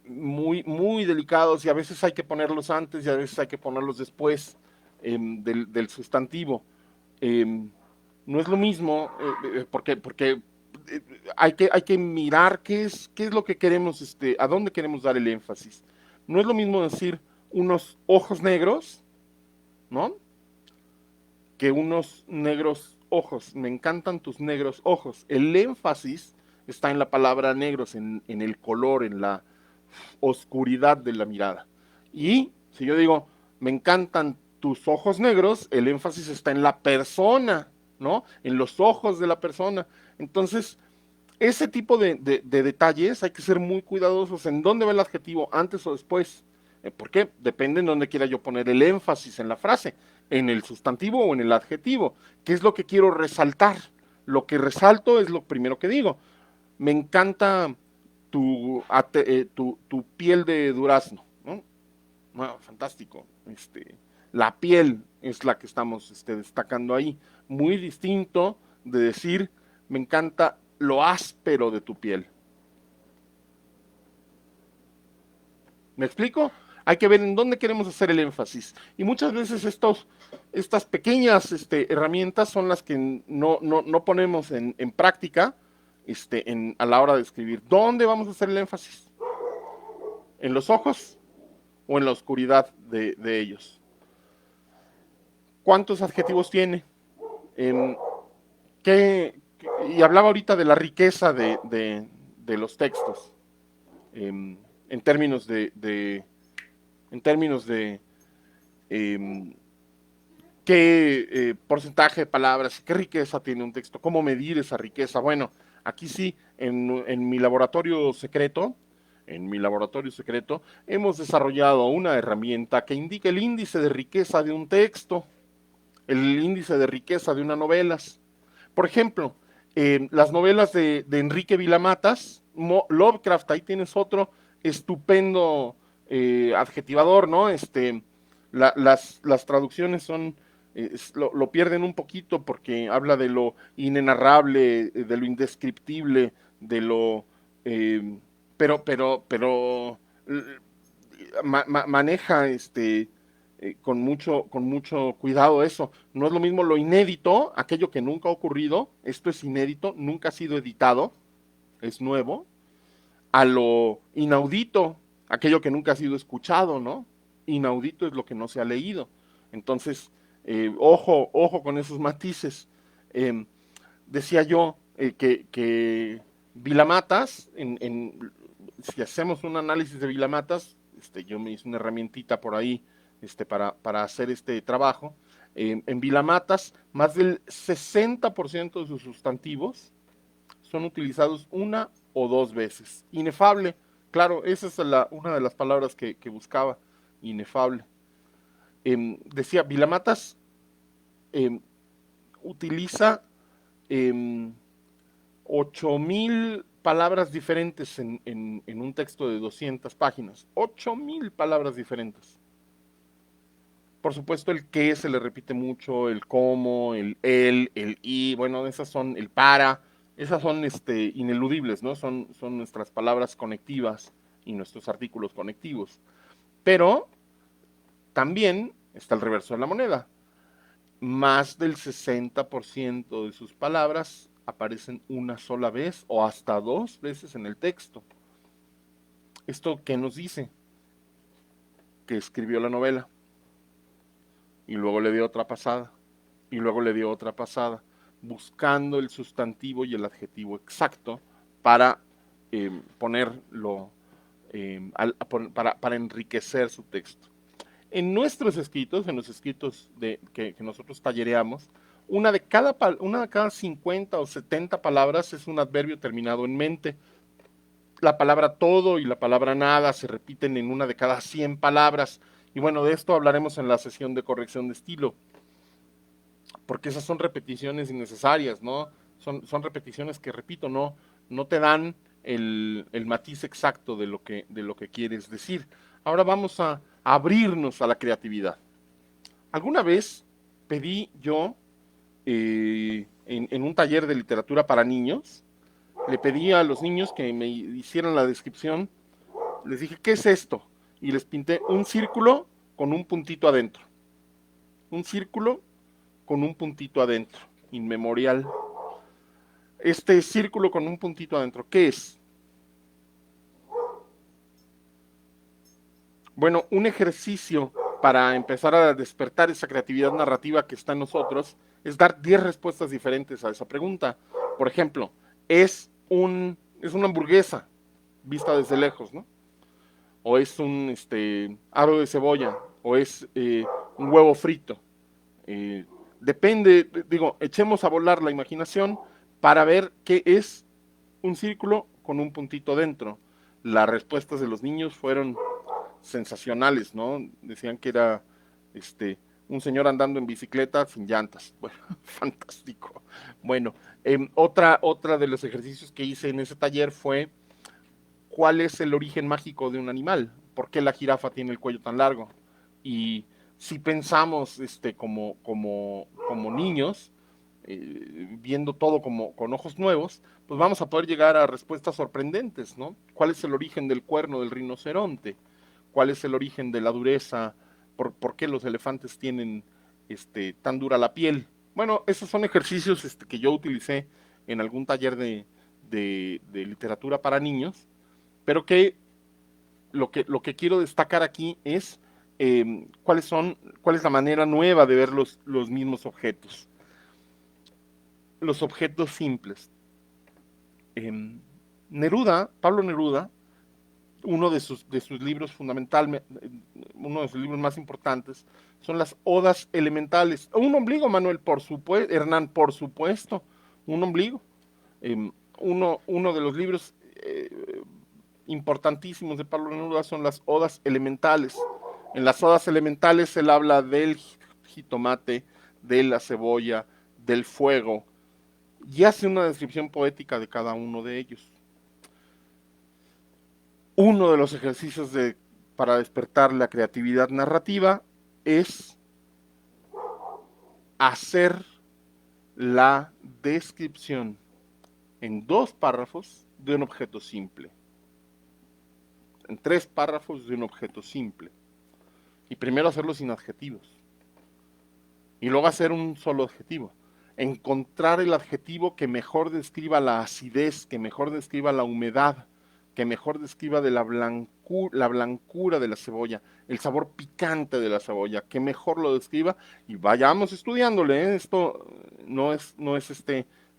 muy delicados y a veces hay que ponerlos antes y a veces hay que ponerlos después del sustantivo. No es lo mismo, porque hay que mirar qué es lo que queremos, a dónde queremos dar el énfasis. No es lo mismo decir unos ojos negros, ¿no? Que unos negros ojos. Me encantan tus negros ojos. El énfasis está en la palabra negros, en el color, en la oscuridad de la mirada. Y si yo digo, me encantan tus ojos negros, el énfasis está en la persona, ¿no? En los ojos de la persona. Entonces, ese tipo de detalles hay que ser muy cuidadosos en dónde va el adjetivo, antes o después. ¿Por qué? Depende en dónde quiera yo poner el énfasis en la frase, en el sustantivo o en el adjetivo. ¿Qué es lo que quiero resaltar? Lo que resalto es lo primero que digo. Me encanta tu piel de durazno, ¿no? Bueno, fantástico. La piel es la que estamos destacando ahí. Muy distinto de decir, me encanta lo áspero de tu piel. ¿Me explico? Hay que ver en dónde queremos hacer el énfasis. Y muchas veces estas pequeñas herramientas son las que no ponemos en práctica a la hora de escribir. ¿Dónde vamos a hacer el énfasis? ¿En los ojos o en la oscuridad de ellos? ¿Cuántos adjetivos tiene? Y hablaba ahorita de la riqueza de los textos. En términos de qué porcentaje de palabras, qué riqueza tiene un texto, cómo medir esa riqueza. Bueno, aquí sí, en mi laboratorio secreto, hemos desarrollado una herramienta que indica el índice de riqueza de un texto, el índice de riqueza de una novela. Por ejemplo, las novelas de Enrique Vilamatas, Lovecraft, ahí tienes otro estupendo adjetivador, ¿no? Las traducciones son, lo pierden un poquito porque habla de lo inenarrable, de lo indescriptible, de lo, pero maneja con mucho cuidado eso. No es lo mismo lo inédito, aquello que nunca ha ocurrido, esto es inédito, nunca ha sido editado, es nuevo, a lo inaudito, aquello que nunca ha sido escuchado, ¿no? Inaudito es lo que no se ha leído. Entonces, ojo con esos matices. Decía yo que Vilamatas, si hacemos un análisis de Vilamatas, yo me hice una herramientita por ahí para hacer este trabajo. En Vilamatas, más del 60% de sus sustantivos son utilizados una o dos veces. Inefable, claro, esa es una de las palabras que buscaba, inefable. Decía, Vilamatas utiliza 8,000 palabras diferentes en un texto de 200 páginas. 8,000 palabras diferentes. Por supuesto, el qué se le repite mucho, el cómo, el y, bueno, esas son el para, esas son ineludibles, ¿no? Son nuestras palabras conectivas y nuestros artículos conectivos. Pero también está el reverso de la moneda. más del 60% de sus palabras aparecen una sola vez o hasta dos veces en el texto. ¿Esto qué nos dice? Que escribió la novela y luego le dio otra pasada y luego le dio otra pasada, buscando el sustantivo y el adjetivo exacto para ponerlo, para enriquecer su texto. En nuestros escritos, en los escritos que nosotros tallereamos, una de cada 50 o 70 palabras es un adverbio terminado en mente. La palabra todo y la palabra nada se repiten en una de cada 100 palabras. Y bueno, de esto hablaremos en la sesión de corrección de estilo, porque esas son repeticiones innecesarias, ¿no? Son repeticiones que, repito, no te dan el matiz exacto de lo que quieres decir. Ahora vamos a abrirnos a la creatividad. Alguna vez pedí yo, en un taller de literatura para niños, le pedí a los niños que me hicieran la descripción, les dije, ¿qué es esto? Y les pinté un círculo con un puntito adentro. Un círculo con un puntito adentro, inmemorial. Este círculo con un puntito adentro, ¿qué es? Bueno, un ejercicio para empezar a despertar esa creatividad narrativa que está en nosotros es dar 10 respuestas diferentes a esa pregunta. Por ejemplo, es una hamburguesa vista desde lejos, ¿no? O es un aro de cebolla, o es un huevo frito. Eh, Depende, digo, echemos a volar la imaginación para ver qué es un círculo con un puntito dentro. Las respuestas de los niños fueron sensacionales, ¿no? Decían que era un señor andando en bicicleta sin llantas. Bueno, fantástico. Bueno, otra de los ejercicios que hice en ese taller fue cuál es el origen mágico de un animal, por qué la jirafa tiene el cuello tan largo. Y si pensamos como niños, viendo todo como con ojos nuevos, pues vamos a poder llegar a respuestas sorprendentes, ¿no? ¿Cuál es el origen del cuerno del rinoceronte? ¿Cuál es el origen de la dureza? ¿Por qué los elefantes tienen tan dura la piel? Bueno, esos son ejercicios que yo utilicé en algún taller de literatura para niños, pero lo que quiero destacar aquí es cuál es la manera nueva de ver los mismos objetos. Los objetos simples. Neruda, Pablo Neruda, de sus libros fundamentales, uno de sus libros más importantes, son las odas elementales. Un ombligo, Manuel, por supuesto, Hernán, por supuesto, un ombligo. Uno de los libros importantísimos de Pablo Neruda son las odas elementales. En las odas elementales él habla del jitomate, de la cebolla, del fuego, y hace una descripción poética de cada uno de ellos. Uno de los ejercicios para despertar la creatividad narrativa es hacer la descripción en 2 párrafos de un objeto simple, en 3 párrafos de un objeto simple, y primero hacerlo sin adjetivos, y luego hacer un solo adjetivo. Encontrar el adjetivo que mejor describa la acidez, que mejor describa la humedad, que mejor describa de la blancura de la cebolla, el sabor picante de la cebolla, que mejor lo describa, y vayamos estudiándole, ¿eh? Esto no es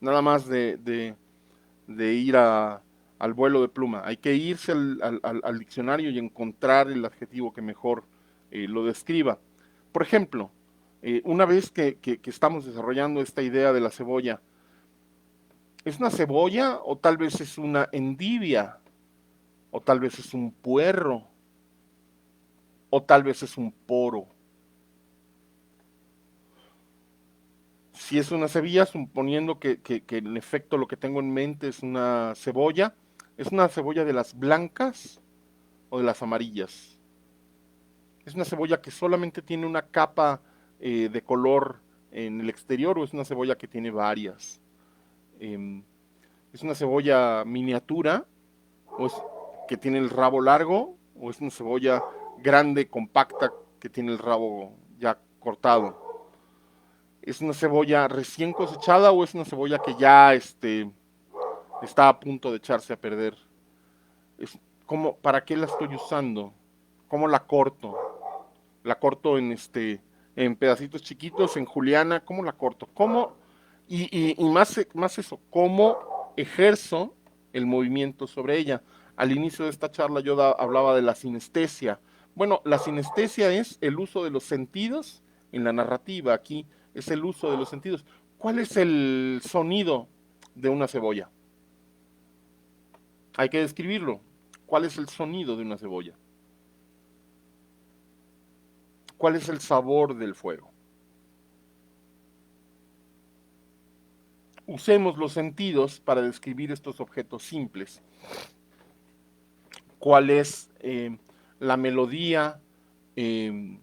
nada más de ir al vuelo de pluma, hay que irse al diccionario y encontrar el adjetivo que mejor lo describa. Por ejemplo, una vez que estamos desarrollando esta idea de la cebolla, ¿es una cebolla o tal vez es una endivia? ¿O tal vez es un puerro? ¿O tal vez es un poro? Si es una cebolla, suponiendo que en efecto lo que tengo en mente es una cebolla, ¿es una cebolla de las blancas o de las amarillas? ¿Es una cebolla que solamente tiene una capa de color en el exterior o es una cebolla que tiene varias? Eh, ¿Es una cebolla miniatura o es que tiene el rabo largo o es una cebolla grande, compacta, que tiene el rabo ya cortado? ¿Es una cebolla recién cosechada o es una cebolla que ya está a punto de echarse a perder? ¿Para qué la estoy usando? ¿Cómo la corto? ¿La corto en pedacitos chiquitos, en juliana? ¿Cómo la corto? ¿Cómo? Y más eso, ¿cómo ejerzo el movimiento sobre ella? Al inicio de esta charla yo hablaba de la sinestesia. Bueno, la sinestesia es el uso de los sentidos en la narrativa. Aquí es el uso de los sentidos. ¿Cuál es el sonido de una cebolla? Hay que describirlo. ¿Cuál es el sonido de una cebolla? ¿Cuál es el sabor del fuego? Usemos los sentidos para describir estos objetos simples. ¿Cuál es la melodía que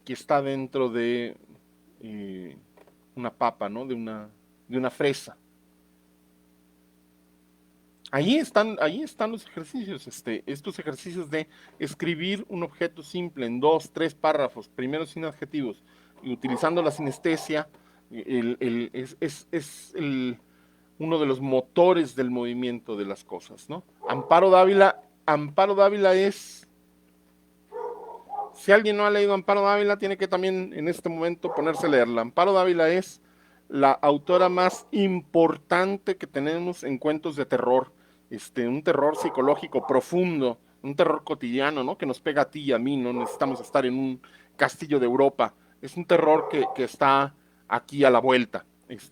está dentro de una papa, ¿no? De una fresa? Ahí están los ejercicios, estos ejercicios de escribir un objeto simple en 2, 3 párrafos, primero sin adjetivos, y utilizando la sinestesia, es uno de los motores del movimiento de las cosas, ¿no? Amparo Dávila es, si alguien no ha leído Amparo Dávila, tiene que también en este momento ponerse a leerla. Amparo Dávila es la autora más importante que tenemos en cuentos de terror, un terror psicológico profundo, un terror cotidiano, ¿no? Que nos pega a ti y a mí, no necesitamos estar en un castillo de Europa, es un terror que está aquí a la vuelta.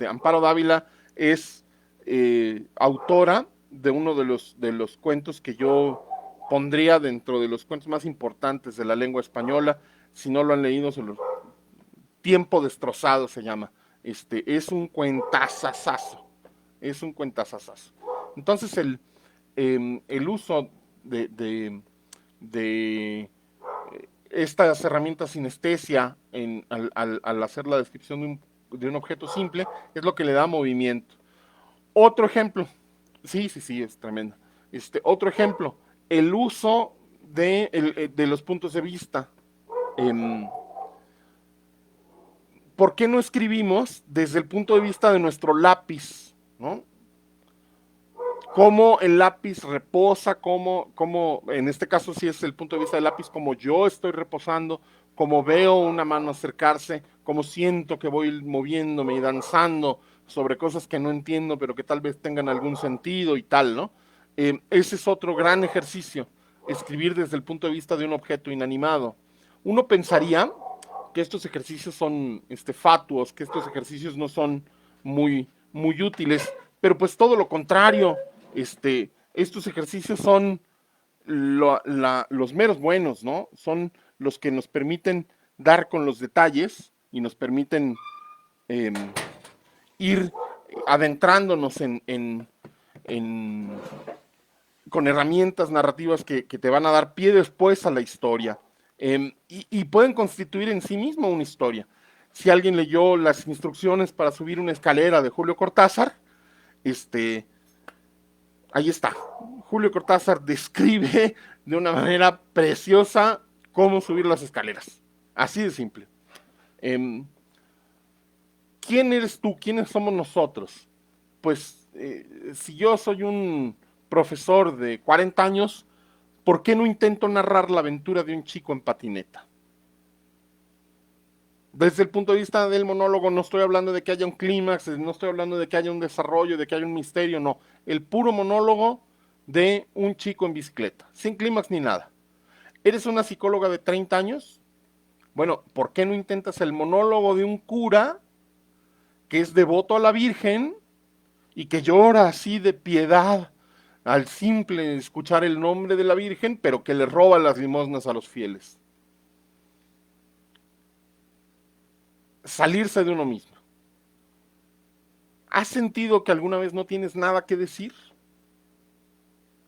Amparo Dávila es autora de uno de los cuentos que yo pondría dentro de los cuentos más importantes de la lengua española. Si no lo han leído, Tiempo destrozado se llama. Es un cuentazazazo. Es un cuentazazazo. Entonces, el uso de estas herramientas sinestesia al hacer la descripción de un objeto simple es lo que le da movimiento. Otro ejemplo, sí, sí, sí, es tremendo. Otro ejemplo, el uso de los puntos de vista. ¿Por qué no escribimos desde el punto de vista de nuestro lápiz? ¿No? Cómo el lápiz reposa, cómo, en este caso sí es el punto de vista del lápiz, como yo estoy reposando, como veo una mano acercarse, como siento que voy moviéndome y danzando sobre cosas que no entiendo, pero que tal vez tengan algún sentido y tal, ¿no? Ese es otro gran ejercicio, escribir desde el punto de vista de un objeto inanimado. Uno pensaría que estos ejercicios son fatuos, que estos ejercicios no son muy útiles, pero pues todo lo contrario, estos ejercicios son los meros buenos, ¿no? Son los que nos permiten dar con los detalles y nos permiten eh, ir adentrándonos con herramientas narrativas que te van a dar pie después a la historia. Y pueden constituir en sí mismo una historia. Si alguien leyó las instrucciones para subir una escalera de Julio Cortázar, ahí está. Julio Cortázar describe de una manera preciosa cómo subir las escaleras. Así de simple. ¿Quién eres tú? ¿Quiénes somos nosotros? Pues si yo soy un profesor de 40 años, ¿por qué no intento narrar la aventura de un chico en patineta? Desde el punto de vista del monólogo, no estoy hablando de que haya un clímax, no estoy hablando de que haya un desarrollo, de que haya un misterio, no. El puro monólogo de un chico en bicicleta, sin clímax ni nada. ¿Eres una psicóloga de 30 años? Bueno, ¿por qué no intentas el monólogo de un cura que es devoto a la Virgen y que llora así de piedad al simple escuchar el nombre de la Virgen, pero que le roba las limosnas a los fieles? Salirse de uno mismo. ¿Has sentido que alguna vez no tienes nada que decir?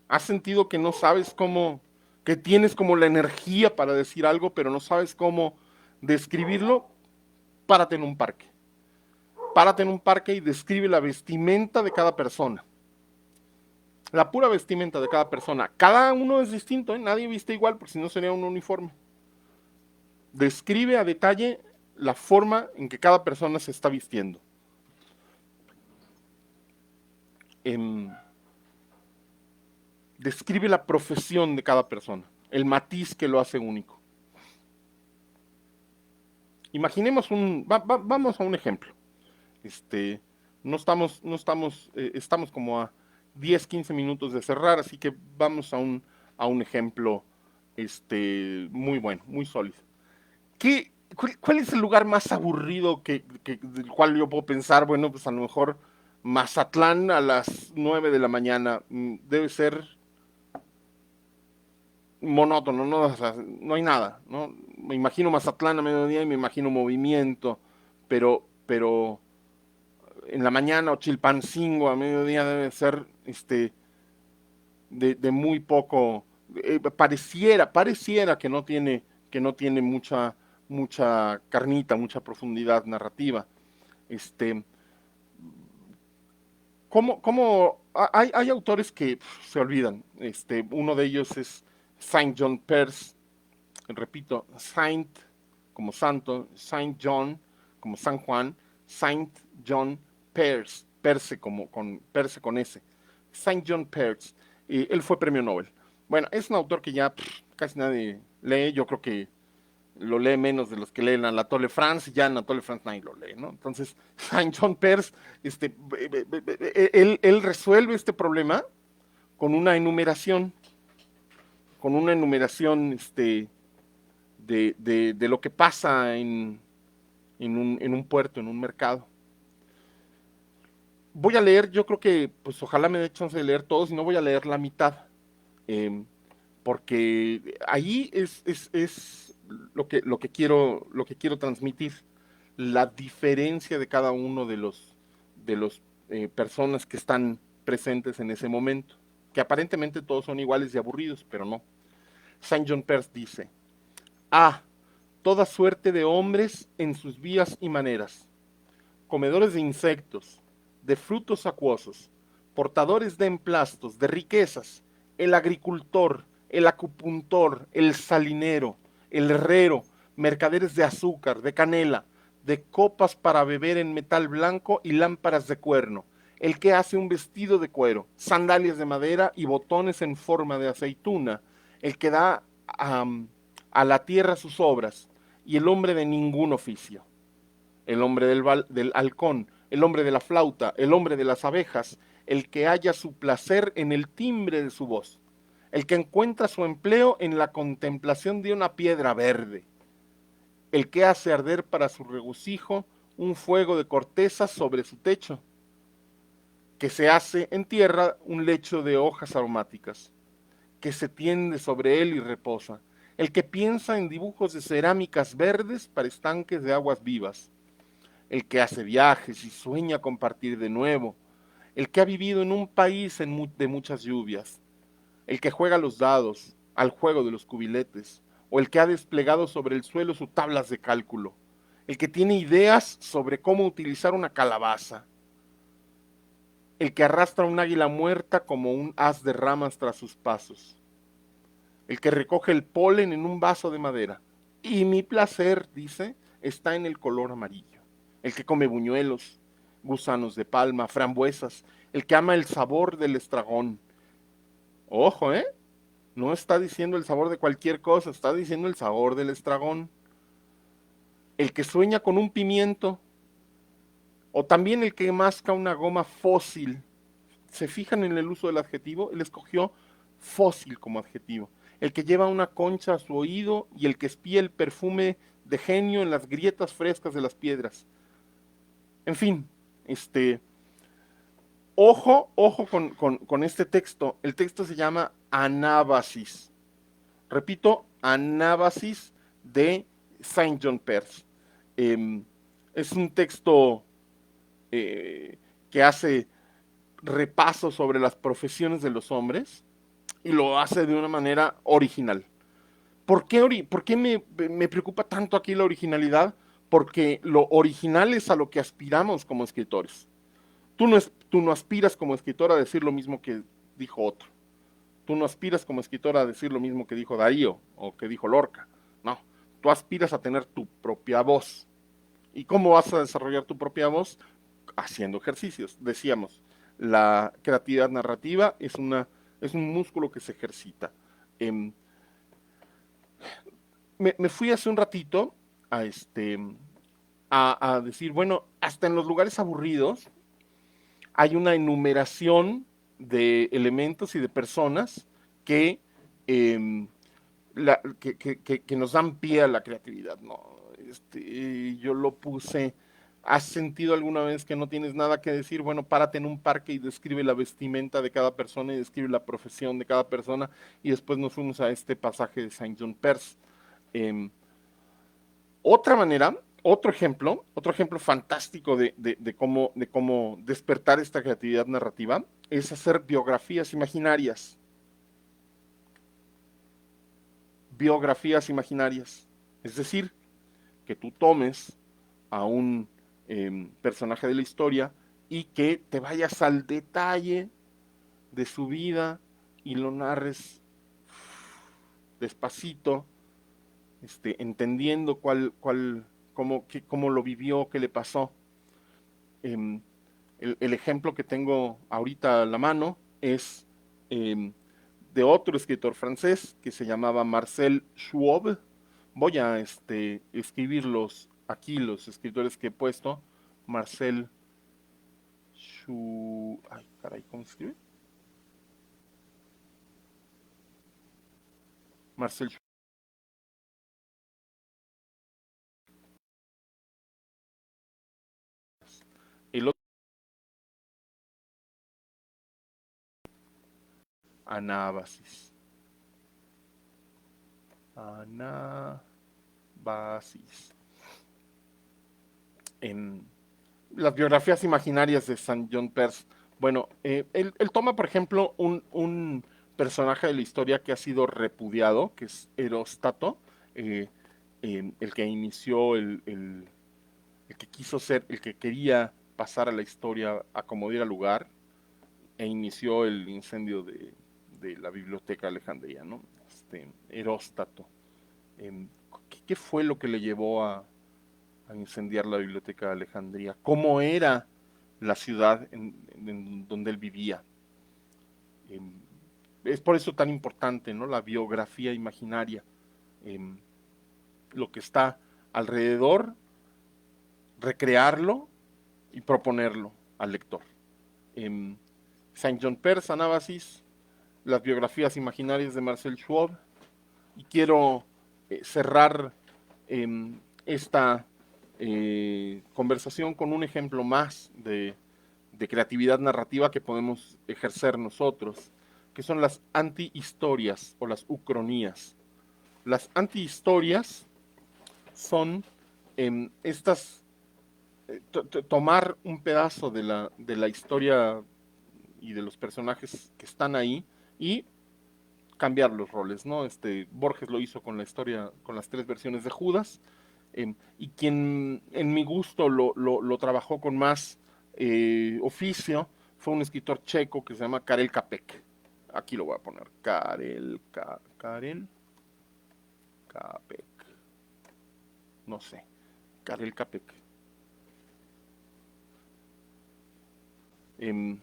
¿Has sentido que no sabes cómo, que tienes como la energía para decir algo, pero no sabes cómo describirlo? Párate en un parque. Párate en un parque y describe la vestimenta de cada persona. La pura vestimenta de cada persona. Cada uno es distinto, ¿eh? Nadie viste igual, porque si no sería un uniforme. Describe a detalle la forma en que cada persona se está vistiendo. Describe la profesión de cada persona, el matiz que lo hace único. Imaginemos vamos a un ejemplo. Estamos como a 10, 15 minutos de cerrar, así que vamos a un ejemplo muy bueno, muy sólido. ¿Cuál es el lugar más aburrido del cual yo puedo pensar? Bueno, pues a lo mejor Mazatlán a las 9 de la mañana debe ser monótono, ¿no? O sea, no hay nada, ¿no? Me imagino Mazatlán a mediodía y me imagino movimiento, pero en la mañana o Chilpancingo a mediodía debe ser de muy poco, pareciera que no tiene mucha carnita, mucha profundidad narrativa. Este, hay autores que se olvidan. Uno de ellos es Saint John Peirce, repito, Saint como santo, Saint John como San Juan, Saint John Peirce, Peirce con S, Saint John Peirce. Él fue premio Nobel. Bueno, es un autor que ya casi nadie lee. Yo creo que lo lee menos de los que leen Anatole France, y ya Anatole France nadie lo lee, ¿no? Entonces, Saint John Peirce, él resuelve este problema con una enumeración, de lo que pasa en un puerto, en un mercado. Voy a leer, yo creo que, pues ojalá me dé chance de leer todos, y no voy a leer la mitad, eh, porque ahí es lo que quiero transmitir, la diferencia de cada uno de los personas que están presentes en ese momento, que aparentemente todos son iguales y aburridos, pero no. Saint John Peirce dice: toda suerte de hombres en sus vías y maneras, comedores de insectos, de frutos acuosos, portadores de emplastos, de riquezas, el agricultor, el acupuntor, el salinero, el herrero, mercaderes de azúcar, de canela, de copas para beber en metal blanco y lámparas de cuerno, el que hace un vestido de cuero, sandalias de madera y botones en forma de aceituna, el que da a la tierra sus obras, y el hombre de ningún oficio, el hombre del halcón, el hombre de la flauta, el hombre de las abejas, el que halla su placer en el timbre de su voz, el que encuentra su empleo en la contemplación de una piedra verde, el que hace arder para su regocijo un fuego de corteza sobre su techo, que se hace en tierra un lecho de hojas aromáticas, que se tiende sobre él y reposa, el que piensa en dibujos de cerámicas verdes para estanques de aguas vivas, el que hace viajes y sueña con partir de nuevo, el que ha vivido en un país de muchas lluvias, el que juega los dados, al juego de los cubiletes, o el que ha desplegado sobre el suelo sus tablas de cálculo, el que tiene ideas sobre cómo utilizar una calabaza, el que arrastra un águila muerta como un haz de ramas tras sus pasos, el que recoge el polen en un vaso de madera. Y mi placer, dice, está en el color amarillo. El que come buñuelos, gusanos de palma, frambuesas, el que ama el sabor del estragón. Ojo, ¿eh? No está diciendo el sabor de cualquier cosa, está diciendo el sabor del estragón. El que sueña con un pimiento, o también el que masca una goma fósil. ¿Se fijan en el uso del adjetivo? Él escogió fósil como adjetivo. El que lleva una concha a su oído y el que espía el perfume de genio en las grietas frescas de las piedras. En fin, ojo con este texto. El texto se llama Anábasis. Repito, Anábasis de Saint John Peirce. Es un texto que hace repaso sobre las profesiones de los hombres y lo hace de una manera original. ¿Por qué me preocupa tanto aquí la originalidad? Porque lo original es a lo que aspiramos como escritores. Tú no aspiras como escritor a decir lo mismo que dijo otro. Tú no aspiras como escritor a decir lo mismo que dijo Darío o que dijo Lorca. No, tú aspiras a tener tu propia voz. ¿Y cómo vas a desarrollar tu propia voz? Haciendo ejercicios. Decíamos, la creatividad narrativa es un músculo que se ejercita. Em, me fui hace un ratito a, a decir, bueno, hasta en los lugares aburridos hay una enumeración de elementos y de personas que, eh, que nos dan pie a la creatividad, ¿no? Yo lo puse, ¿has sentido alguna vez que no tienes nada que decir? Bueno, párate en un parque y describe la vestimenta de cada persona y describe la profesión de cada persona, y después nos fuimos a este pasaje de Saint-Jean-Perse. Eh, Otra manera, otro ejemplo fantástico de cómo despertar esta creatividad narrativa es hacer biografías imaginarias. Biografías imaginarias. Es decir, que tú tomes a un personaje de la historia y que te vayas al detalle de su vida y lo narres despacito, entendiendo cómo lo vivió, qué le pasó. Eh, el ejemplo que tengo ahorita a la mano es eh, de otro escritor francés que se llamaba Marcel Schwob. Voy a escribirlos aquí, los escritores que he puesto. Marcel Schwob. Ay, caray, ¿cómo se escribe? Marcel Schwob. El otro, Anabasis. Anabasis. En las biografías imaginarias de Saint John Perse. Bueno, él toma, por ejemplo, un personaje de la historia que ha sido repudiado, que es Eróstato, eh, el que inició, el que quiso ser, el que quería pasar a la historia a como diera lugar, e inició el incendio de la biblioteca de Alejandría, ¿no? Eróstato. Eh, ¿Qué fue lo que le llevó a incendiar la biblioteca de Alejandría? ¿Cómo era la ciudad en donde él vivía? Eh, es por eso tan importante, ¿no? La biografía imaginaria. Eh, lo que está alrededor, recrearlo y proponerlo al lector. Eh, Saint John Perse, Anábasis, las biografías imaginarias de Marcel Schwob. Y quiero cerrar esta conversación con un ejemplo más de creatividad narrativa que podemos ejercer nosotros, que son las antihistorias o las ucronías. Las antihistorias son estas, tomar un pedazo de la historia y de los personajes que están ahí y cambiar los roles, ¿no? Borges lo hizo con la historia, con las tres versiones de Judas, y quien en mi gusto lo trabajó con más oficio fue un escritor checo que se llama Karel Capek. Aquí lo voy a poner, Karel Capek, no sé, Karel Capek. Eh,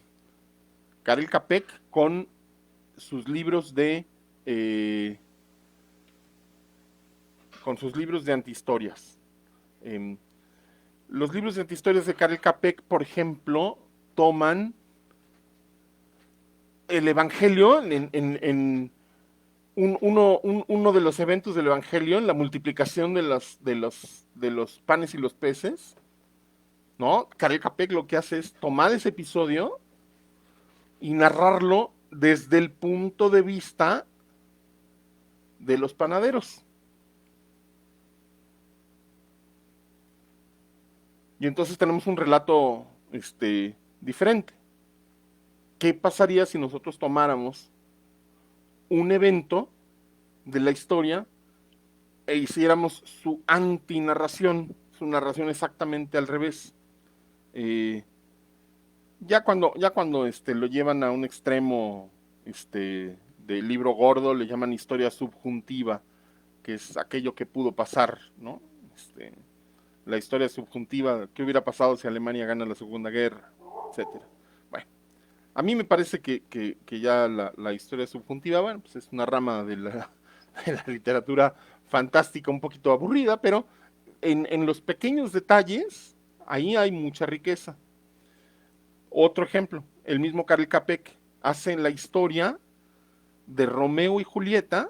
Karel Capek con sus libros eh, con sus libros de antihistorias. Eh, los libros de antihistorias de Karel Capek, por ejemplo, toman el Evangelio uno de los eventos del Evangelio, en la multiplicación de los panes y los peces, ¿no? Karel Capek lo que hace es tomar ese episodio y narrarlo desde el punto de vista de los panaderos. Y entonces tenemos un relato diferente. ¿Qué pasaría si nosotros tomáramos un evento de la historia e hiciéramos su antinarración, su narración exactamente al revés? Eh, ya cuando lo llevan a un extremo del libro gordo, le llaman historia subjuntiva, que es aquello que pudo pasar, ¿no? la historia subjuntiva, qué hubiera pasado si Alemania gana la Segunda Guerra, etcétera. Bueno, a mí me parece que ya la historia subjuntiva, bueno, pues es una rama de la literatura fantástica un poquito aburrida, pero en los pequeños detalles, ahí hay mucha riqueza. Otro ejemplo, el mismo Karel Capek hace en la historia de Romeo y Julieta,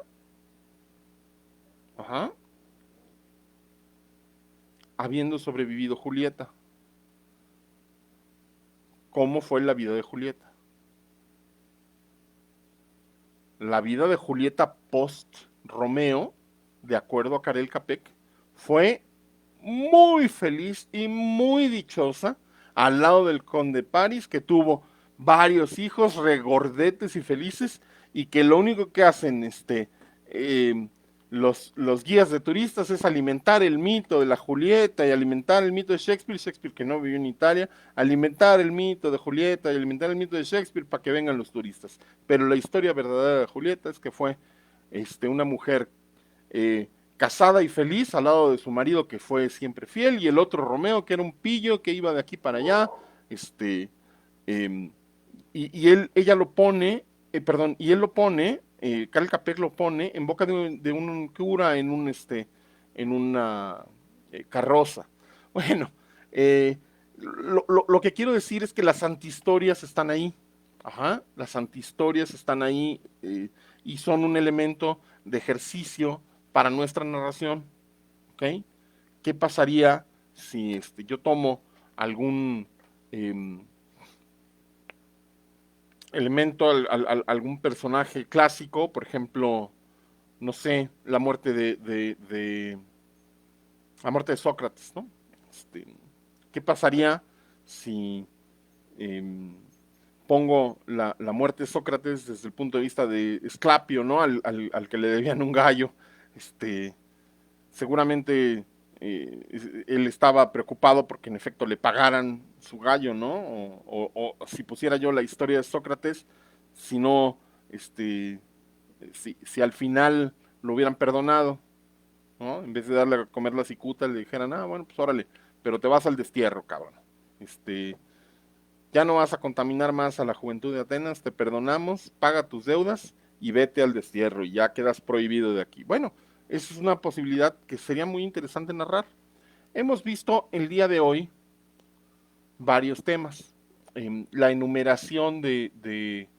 ajá, habiendo sobrevivido Julieta. ¿Cómo fue la vida de Julieta? La vida de Julieta post Romeo, de acuerdo a Karel Capek, fue muy feliz y muy dichosa al lado del conde Paris, que tuvo varios hijos regordetes y felices, y que lo único que hacen los guías de turistas es alimentar el mito de la Julieta y alimentar el mito de Shakespeare, Shakespeare que no vivió en Italia, alimentar el mito de Julieta y alimentar el mito de Shakespeare para que vengan los turistas. Pero la historia verdadera de Julieta es que fue una mujer casada y feliz al lado de su marido que fue siempre fiel, y el otro Romeo que era un pillo que iba de aquí para allá, eh, ella lo pone, perdón, y él lo pone, Karel Capek lo pone en boca de un cura en una carroza. Bueno, lo que quiero decir es que las antihistorias están ahí. Ajá, las antihistorias están ahí y son un elemento de ejercicio para nuestra narración. ¿Ok? ¿Qué pasaría si yo tomo algún elemento, algún personaje clásico, por ejemplo, no sé, la muerte de Sócrates, ¿no? ¿Qué pasaría si eh, pongo la muerte de Sócrates desde el punto de vista de Esclapio, ¿no? Al que le debían un gallo, seguramente él estaba preocupado porque en efecto le pagaran su gallo, ¿no? O si pusiera yo la historia de Sócrates, si no, si al final lo hubieran perdonado, ¿no? En vez de darle a comer la cicuta, le dijeran, ah, bueno, pues órale, pero te vas al destierro, cabrón. Ya no vas a contaminar más a la juventud de Atenas, te perdonamos, paga tus deudas y vete al destierro y ya quedas prohibido de aquí. Bueno, esa es una posibilidad que sería muy interesante narrar. Hemos visto el día de hoy varios temas. La enumeración de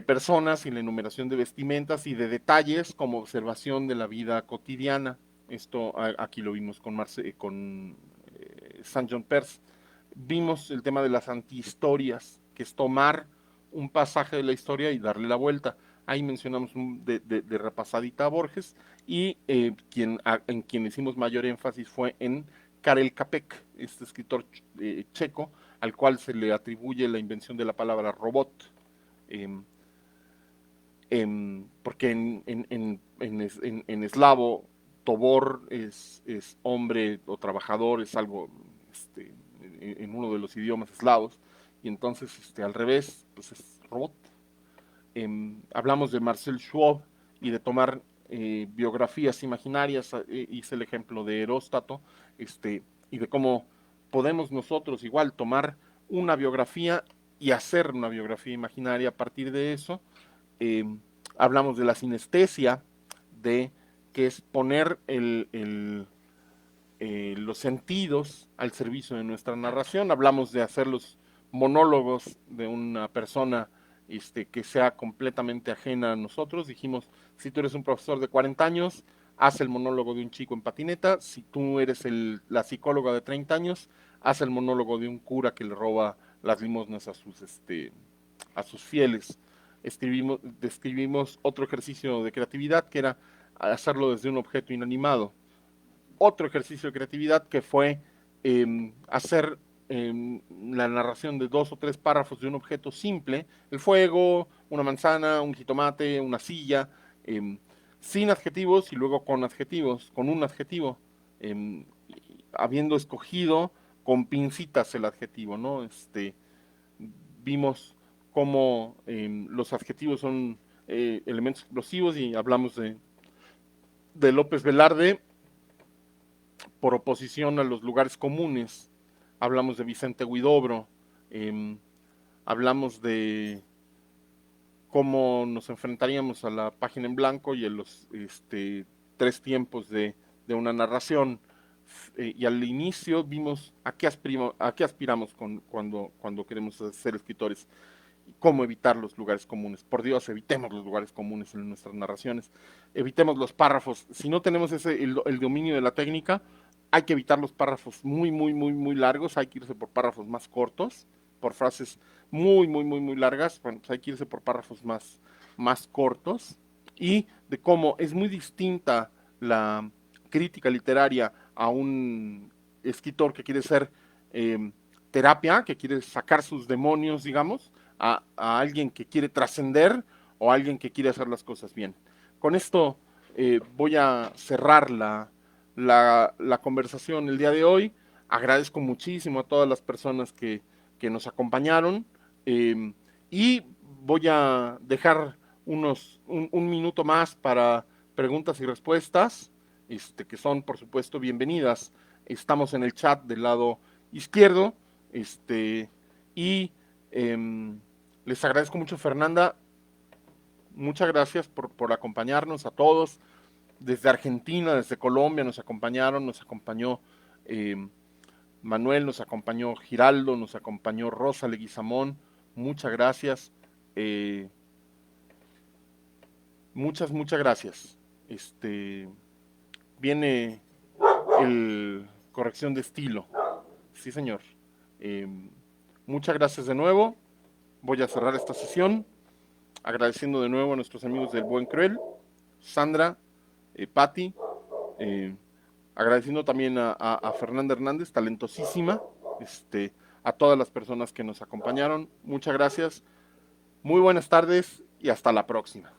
personas y la enumeración de vestimentas y de detalles como observación de la vida cotidiana. Esto aquí lo vimos con Saint John Perse. Vimos el tema de las antihistorias, que es tomar un pasaje de la historia y darle la vuelta. Ahí mencionamos de repasadita a Borges y en quien hicimos mayor énfasis fue en Karel Capek, este escritor checo, al cual se le atribuye la invención de la palabra robot. Eh, Porque en eslavo, tobor es hombre o trabajador, es algo en uno de los idiomas eslavos, y entonces al revés, pues es robot. Hablamos de Marcel Schwab y de tomar biografías imaginarias, hice el ejemplo de Heróstato, y de cómo podemos nosotros igual tomar una biografía y hacer una biografía imaginaria a partir de eso. eh, Hablamos de la sinestesia, de que es poner los sentidos al servicio de nuestra narración. Hablamos de hacer los monólogos de una persona que sea completamente ajena a nosotros. Dijimos, si tú eres un profesor de 40 años, haz el monólogo de un chico en patineta. Si tú eres la psicóloga de 30 años, haz el monólogo de un cura que le roba las limosnas a sus fieles. Describimos otro ejercicio de creatividad que era hacerlo desde un objeto inanimado. Otro ejercicio de creatividad que fue hacer la narración de 2 o 3 párrafos de un objeto simple, el fuego, una manzana, un jitomate, una silla, sin adjetivos y luego con adjetivos, con un adjetivo, eh, habiendo escogido con pincitas el adjetivo, ¿no? Vimos cómo los adjetivos son elementos explosivos y hablamos de López Velarde por oposición a los lugares comunes, hablamos de Vicente Huidobro, hablamos de cómo nos enfrentaríamos a la página en blanco y a los tres tiempos de una narración. Y al inicio vimos a qué aspiramos cuando queremos ser escritores, cómo evitar los lugares comunes. Por Dios, evitemos los lugares comunes en nuestras narraciones, evitemos los párrafos. Si no tenemos el dominio de la técnica, hay que evitar los párrafos muy largos, hay que irse por párrafos más cortos, por frases muy largas, bueno, pues hay que irse por párrafos más cortos, y de cómo es muy distinta la crítica literaria a un escritor que quiere ser terapia, que quiere sacar sus demonios, digamos, a alguien que quiere trascender o a alguien que quiere hacer las cosas bien. Con esto voy a cerrar la conversación el día de hoy. Agradezco muchísimo a todas las personas que nos acompañaron, y voy a dejar un minuto más para preguntas y respuestas, que son por supuesto bienvenidas. Estamos en el chat del lado izquierdo, y les agradezco mucho. Fernanda, muchas gracias por acompañarnos a todos. Desde Argentina, desde Colombia nos acompañaron, nos acompañó Manuel, nos acompañó Giraldo, nos acompañó Rosa Leguizamón. Muchas gracias. Muchas gracias. Viene el corrección de estilo. Sí, señor. Muchas gracias de nuevo. Voy a cerrar esta sesión agradeciendo de nuevo a nuestros amigos del Buen Cruel, Sandra, Patti, agradeciendo también a Fernanda Hernández, talentosísima, a todas las personas que nos acompañaron. Muchas gracias. Muy buenas tardes y hasta la próxima.